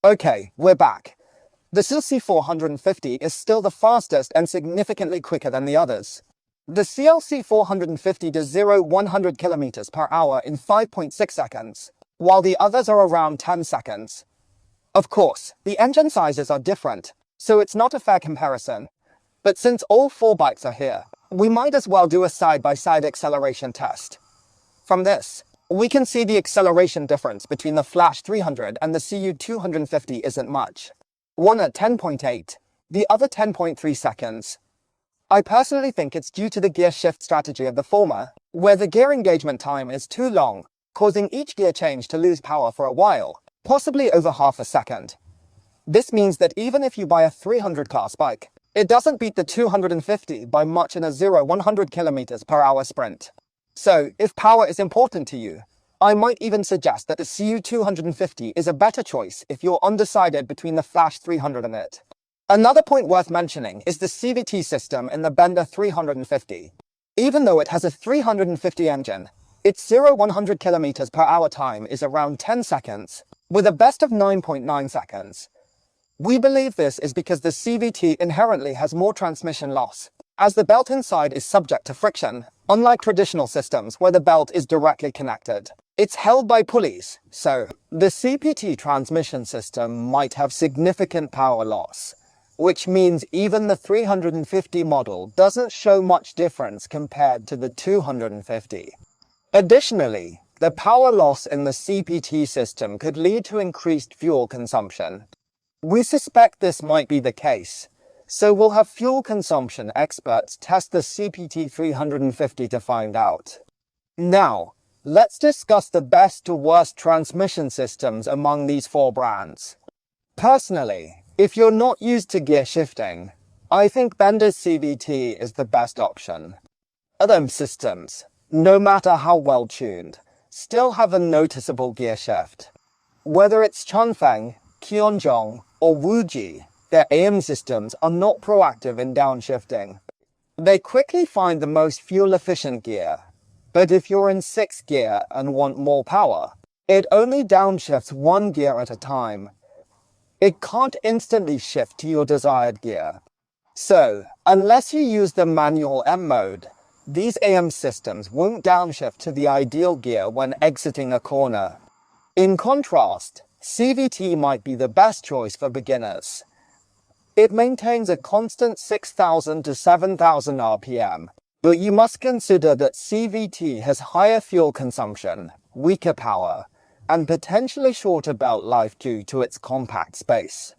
Okay, we're back. The CLC 450 is still the fastest and significantly quicker than the others. The CLC 450 does 0-100 kilometers per hour in 5.6 seconds, while the others are around 10 seconds. Of course, the engine sizes are different, so it's not a fair comparison. But since all four bikes are here, we might as well do a side-by-side acceleration test. From this, we can see the acceleration difference between the Flash 300 and the CU 250 isn't much. One at 10.8, the other 10.3 seconds. I personally think it's due to the gear shift strategy of the former, where the gear engagement time is too long, causing each gear change to lose power for a while, possibly over half a second. This means that even if you buy a 300 class bike, it doesn't beat the 250 by much in a 0-100 kilometers per hour sprint. So, if power is important to you, I might even suggest that the CU 250 is a better choice if you're undecided between the Flash 300 and it. Another point worth mentioning is the CVT system in the Benda 350. Even though it has a 350 engine, its 0-100 kilometers per hour time is around 10 seconds, with a best of 9.9 seconds. We believe this is because the CVT inherently has more transmission loss, as the belt inside is subject to friction, unlike traditional systems where the belt is directly connected. It's held by pulleys, so the CPT transmission system might have significant power loss, which means even the 350 model doesn't show much difference compared to the 250. Additionally, the power loss in the CPT system could lead to increased fuel consumption. We suspect this might be the case, so we'll have fuel consumption experts test the CPT 350 to find out. Now, let's discuss the best to worst transmission systems among these four brands. Personally, if you're not used to gear shifting, I think Benda's CVT is the best option. Other systems, no matter how well tuned, still have a noticeable gear shift. Whether it's Chunfeng, Kyonjong, or Wuji, their AM systems are not proactive in downshifting. They quickly find the most fuel-efficient gear, but if you're in 6th gear and want more power, it only downshifts one gear at a time. It can't instantly shift to your desired gear. So, unless you use the manual M mode, these AM systems won't downshift to the ideal gear when exiting a corner. In contrast, CVT might be the best choice for beginners. It maintains a constant 6,000 to 7,000 RPM, but you must consider that CVT has higher fuel consumption, weaker power, and potentially shorter belt life due to its compact space.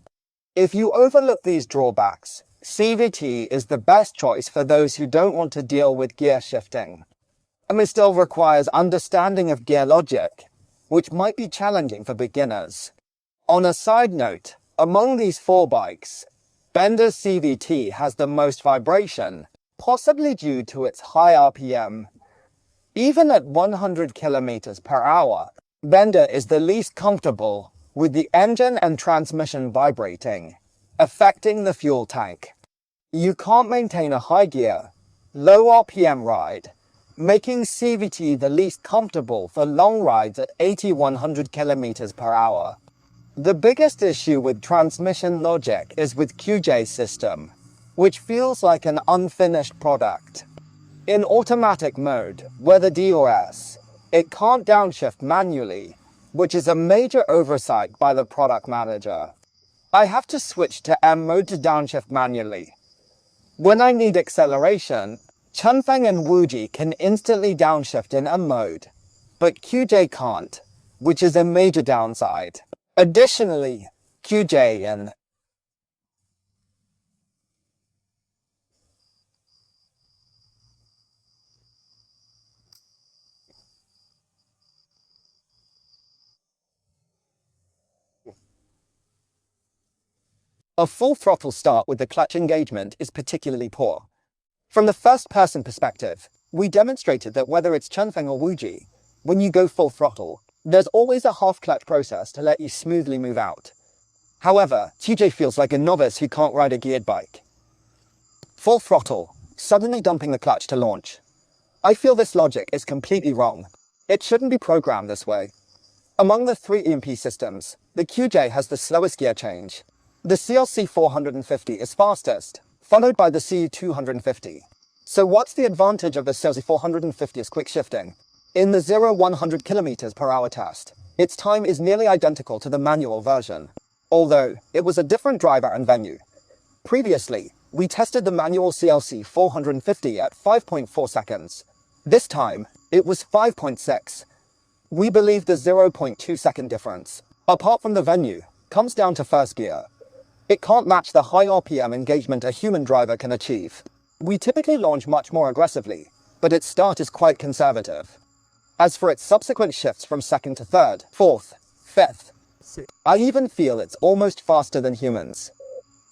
If you overlook these drawbacks, CVT is the best choice for those who don't want to deal with gear shifting. It still requires understanding of gear logic, which might be challenging for beginners. On a side note, among these four bikes, Benda's CVT has the most vibration, possibly due to its high RPM. Even at 100 kilometers per hour, Benda is the least comfortable, with the engine and transmission vibrating, affecting the fuel tank. You can't maintain a high gear, low RPM ride, making CVT the least comfortable for long rides at 80-100 kilometers per hour. The biggest issue with transmission logic is with QJ's system, which feels like an unfinished product. In automatic mode, whether D or S, it can't downshift manually, which is a major oversight by the product manager. I have to switch to M mode to downshift manually. When I need acceleration, Chunfeng and Wuji can instantly downshift in M mode, but QJ can't, which is a major downside. Additionally, QJ and a full throttle start with the clutch engagement is particularly poor. From the first-person perspective, we demonstrated that whether it's Chunfeng or Wuji, when you go full throttle, there's always a half-clutch process to let you smoothly move out. However, TJ feels like a novice who can't ride a geared bike. Full throttle, suddenly dumping the clutch to launch. I feel this logic is completely wrong. It shouldn't be programmed this way. Among the three EMP systems, the QJ has the slowest gear change. The CLC 450 is fastest, followed by the CU 250. So what's the advantage of the CFMOTO's quick shifting? In the 0-100 km/h test, its time is nearly identical to the manual version, although it was a different driver and venue. Previously, we tested the manual CLC 450 at 5.4 seconds. This time, it was 5.6. We believe the 0.2 second difference, apart from the venue, comes down to first gear. It can't match the high RPM engagement a human driver can achieve. We typically launch much more aggressively, but its start is quite conservative. As for its subsequent shifts from second to third, fourth, fifth, I even feel it's almost faster than humans.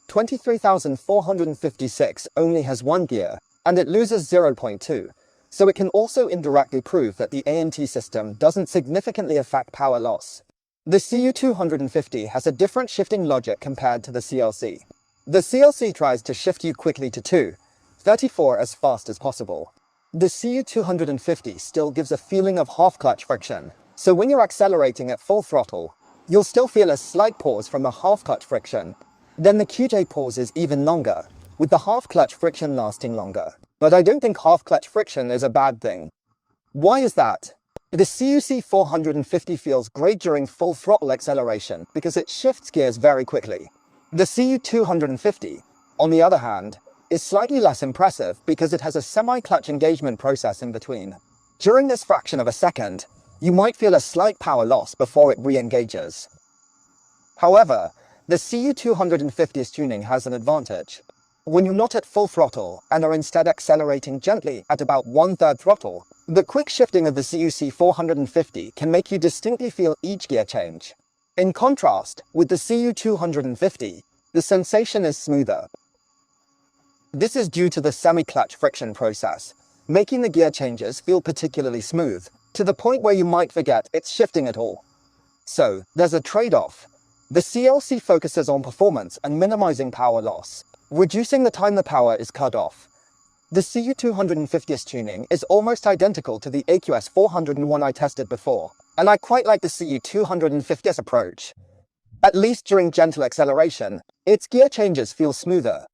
23,456 only has one gear, and it loses 0.2, so it can also indirectly prove that the ANT system doesn't significantly affect power loss. The CU250 has a different shifting logic compared to the CLC. The CLC tries to shift you quickly to 2.34 as fast as possible. The CU250 still gives a feeling of half-clutch friction, so when you're accelerating at full throttle, you'll still feel a slight pause from the half-clutch friction. Then the QJ pause is even longer, with the half-clutch friction lasting longer. But I don't think half-clutch friction is a bad thing. Why is that? The CUC 450 feels great during full throttle acceleration because it shifts gears very quickly. The CU 250, on the other hand, is slightly less impressive because it has a semi-clutch engagement process in between. During this fraction of a second, you might feel a slight power loss before it re-engages. However, the CU 250's tuning has an advantage. When you're not at full throttle and are instead accelerating gently at about 1/3 throttle, the quick shifting of the CUC 450 can make you distinctly feel each gear change. In contrast, with the CU 250, the sensation is smoother. This is due to the semi-clutch friction process, making the gear changes feel particularly smooth, to the point where you might forget it's shifting at all. So, there's a trade-off. The CLC focuses on performance and minimizing power loss, reducing the time the power is cut off. The CU250's tuning is almost identical to the AQS 401 I tested before, and I quite like the CU250's approach. At least during gentle acceleration, its gear changes feel smoother.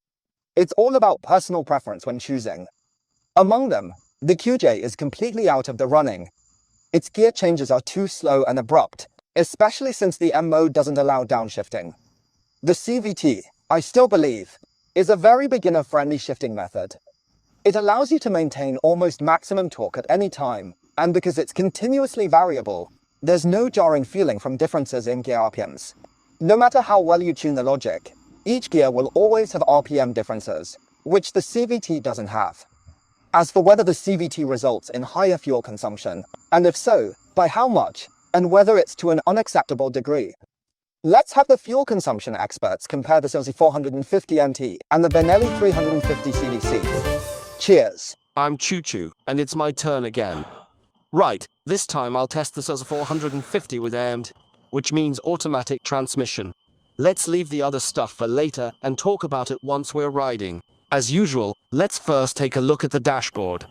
It's all about personal preference when choosing. Among them, the QJ is completely out of the running. Its gear changes are too slow and abrupt, especially since the M mode doesn't allow downshifting. The CVT, I still believe, is a very beginner-friendly shifting method. It allows you to maintain almost maximum torque at any time, and because it's continuously variable, there's no jarring feeling from differences in gear RPMs. No matter how well you tune the logic, each gear will always have RPM differences, which the CVT doesn't have. As for whether the CVT results in higher fuel consumption, and if so, by how much, and whether it's to an unacceptable degree, let's have the fuel consumption experts compare the CLC 450 NT and the Benelli 350 CDC. Cheers. I'm Choo Choo, and it's my turn again. Right, this time I'll test the CLC 450 with AMT, which means automatic transmission. Let's leave the other stuff for later and talk about it once we're riding. As usual, let's first take a look at the dashboard.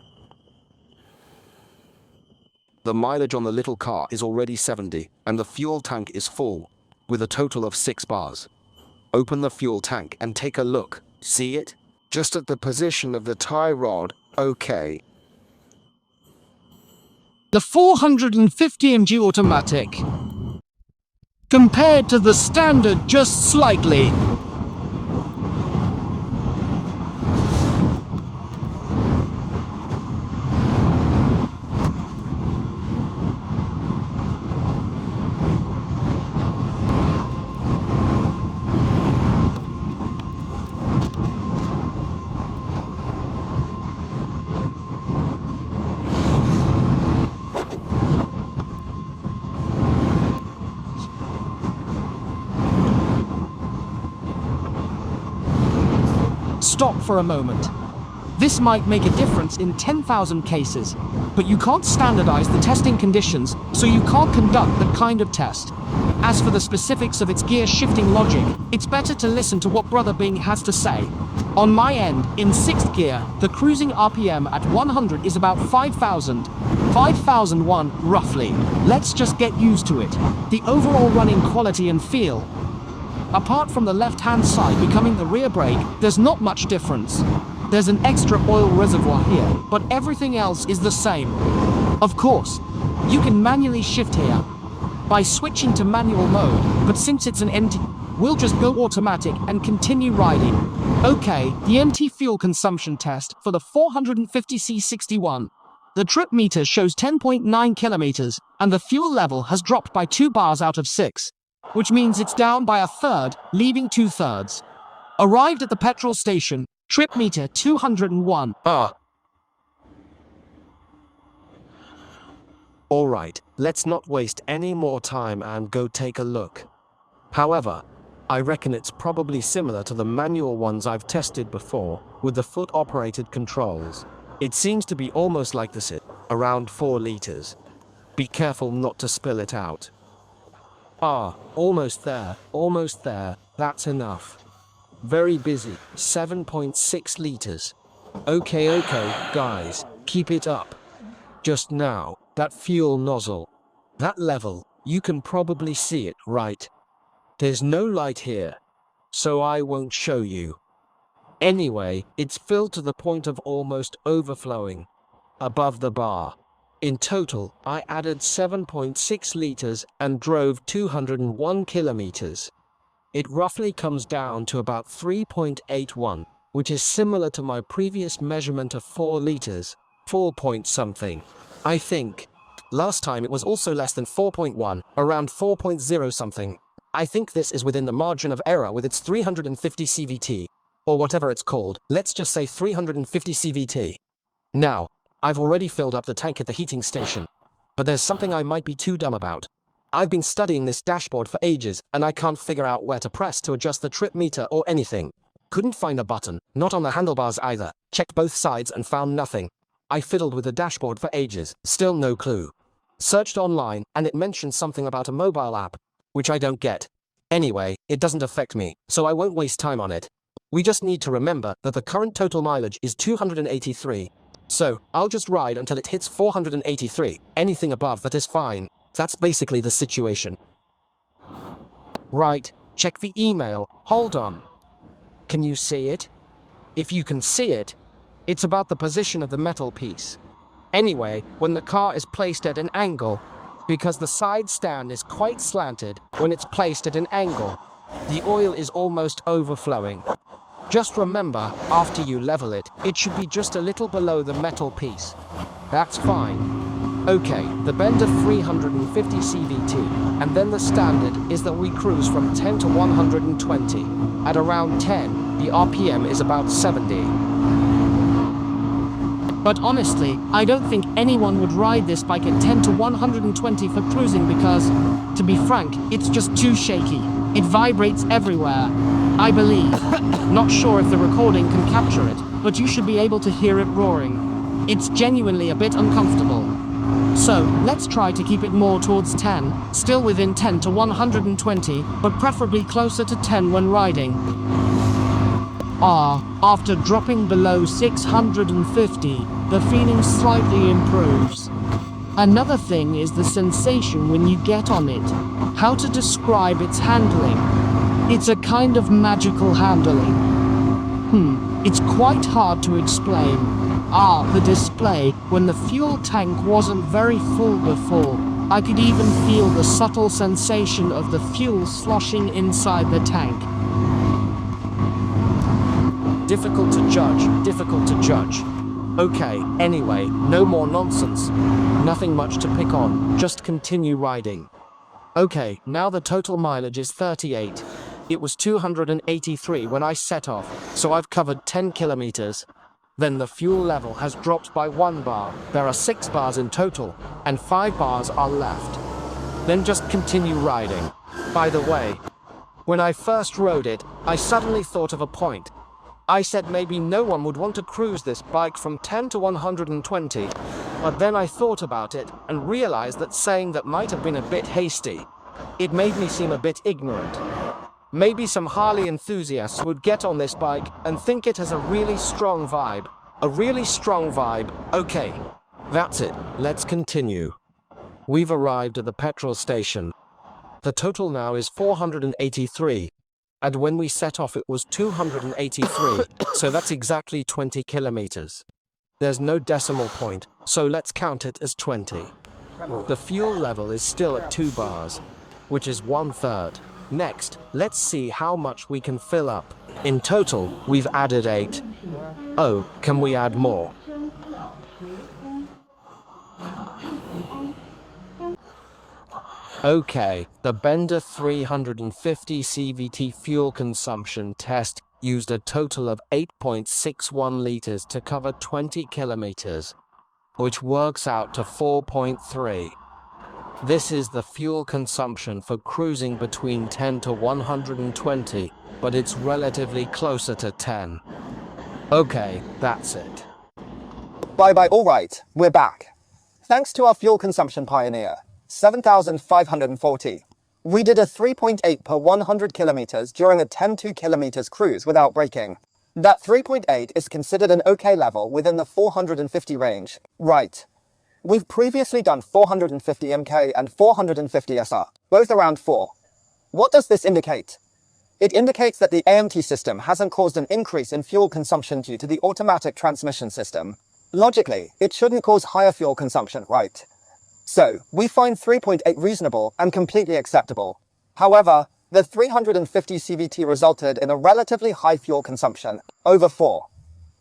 The mileage on the little car is already 70, and the fuel tank is full, with a total of 6 bars. Open the fuel tank and take a look. See it? Just at the position of the tie rod, okay. The 450 mg automatic, compared to the standard just slightly. Stop for a moment. This might make a difference in 10,000 cases, but you can't standardize the testing conditions, so you can't conduct that kind of test. As for the specifics of its gear shifting logic, it's better to listen to what Brother Bing has to say. On my end, in 6th gear, the cruising RPM at 100 is about 5,001 roughly. Let's just get used to it. The overall running quality and feel, apart from the left-hand side becoming the rear brake, there's not much difference. There's an extra oil reservoir here, but everything else is the same. Of course, you can manually shift here by switching to manual mode, but since it's an empty, we'll just go automatic and continue riding. Okay, the empty fuel consumption test for the 450C61. The trip meter shows 10.9 kilometers, and the fuel level has dropped by 2 bars out of 6, which means it's down by a third, leaving 2/3. Arrived at the petrol station, trip meter 201. Alright, let's not waste any more time and go take a look. However, I reckon it's probably similar to the manual ones I've tested before, with the foot-operated controls. It seems to be almost like this, around 4 liters. Be careful not to spill it out. Almost there, that's enough. Very busy, 7.6 liters. Okay, guys, keep it up. Just now, that fuel nozzle, that level, you can probably see it, right? There's no light here, so I won't show you. Anyway, it's filled to the point of almost overflowing, above the bar. In total, I added 7.6 liters and drove 201 kilometers. It roughly comes down to about 3.81, which is similar to my previous measurement of 4 liters, 4 point something. I think. Last time it was also less than 4.1, around 4.0 something. I think this is within the margin of error with its 350 CVT, or whatever it's called. Let's just say 350 CVT. Now, I've already filled up the tank at the heating station, but there's something I might be too dumb about. I've been studying this dashboard for ages, and I can't figure out where to press to adjust the trip meter or anything. Couldn't find a button, not on the handlebars either. Checked both sides and found nothing. I fiddled with the dashboard for ages, still no clue. Searched online, and it mentioned something about a mobile app, which I don't get. Anyway, it doesn't affect me, so I won't waste time on it. We just need to remember that the current total mileage is 283. So, I'll just ride until it hits 483. Anything above that is fine. That's basically the situation. Right, check the email. Hold on. Can you see it? If you can see it, it's about the position of the metal piece. Anyway, when the car is placed at an angle, because the side stand is quite slanted when it's placed at an angle, the oil is almost overflowing. Just remember, after you level it, it should be just a little below the metal piece. That's fine. Okay, the Benda 350 CVT, and then the standard is that we cruise from 10 to 120. At around 10, the RPM is about 70. But honestly, I don't think anyone would ride this bike at 10 to 120 for cruising because, to be frank, it's just too shaky. It vibrates everywhere, I believe. Not sure if the recording can capture it, but you should be able to hear it roaring. It's genuinely a bit uncomfortable. So, let's try to keep it more towards 10, still within 10 to 120, but preferably closer to 10 when riding. After dropping below 650, the feeling slightly improves. Another thing is the sensation when you get on it. How to describe its handling? It's a kind of magical handling. It's quite hard to explain. The display, when the fuel tank wasn't very full before, I could even feel the subtle sensation of the fuel sloshing inside the tank. Difficult to judge. Okay, anyway, no more nonsense. Nothing much to pick on, just continue riding. Okay, now the total mileage is 38. It was 283 when I set off, so I've covered 10 kilometers. Then the fuel level has dropped by 1 bar. There are 6 bars in total, and 5 bars are left. Then just continue riding. By the way, when I first rode it, I suddenly thought of a point. I said maybe no one would want to cruise this bike from 10 to 120, but then I thought about it and realized that saying that might have been a bit hasty. It made me seem a bit ignorant. Maybe some Harley enthusiasts would get on this bike and think it has a really strong vibe. Okay, that's it. Let's continue. We've arrived at the petrol station. The total now is 483. And when we set off it was 283, so that's exactly 20 kilometers. There's no decimal point, so let's count it as 20. The fuel level is still at 2 bars, which is 1/3. Next, let's see how much we can fill up. In total, we've added 8. Oh, can we add more? Okay, the Benda 350 CVT fuel consumption test used a total of 8.61 liters to cover 20 kilometers, which works out to 4.3. This is the fuel consumption for cruising between 10 to 120, but it's relatively closer to 10. Okay, that's it. Bye, alright, we're back. Thanks to our fuel consumption pioneer, 7,540. We did a 3.8 per 100 kilometers during a 10-2 kilometers cruise without braking. That 3.8 is considered an okay level within the 450 range. Right. We've previously done 450 mk and 450 SR, both around 4. What does this indicate? It indicates that the AMT system hasn't caused an increase in fuel consumption due to the automatic transmission system. Logically, it shouldn't cause higher fuel consumption, right? So, we find 3.8 reasonable and completely acceptable. However, the 350 CVT resulted in a relatively high fuel consumption, over 4.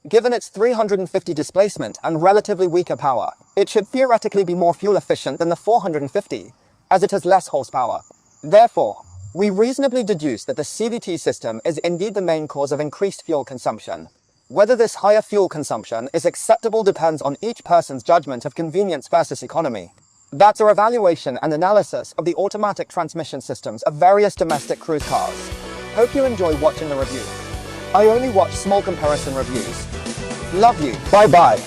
Given its 350 displacement and relatively weaker power, it should theoretically be more fuel efficient than the 450, as it has less horsepower. Therefore, we reasonably deduce that the CVT system is indeed the main cause of increased fuel consumption. Whether this higher fuel consumption is acceptable depends on each person's judgment of convenience versus economy. That's our evaluation and analysis of the automatic transmission systems of various domestic cruise cars. Hope you enjoy watching the review. I only watch small comparison reviews. Love you. Bye-bye.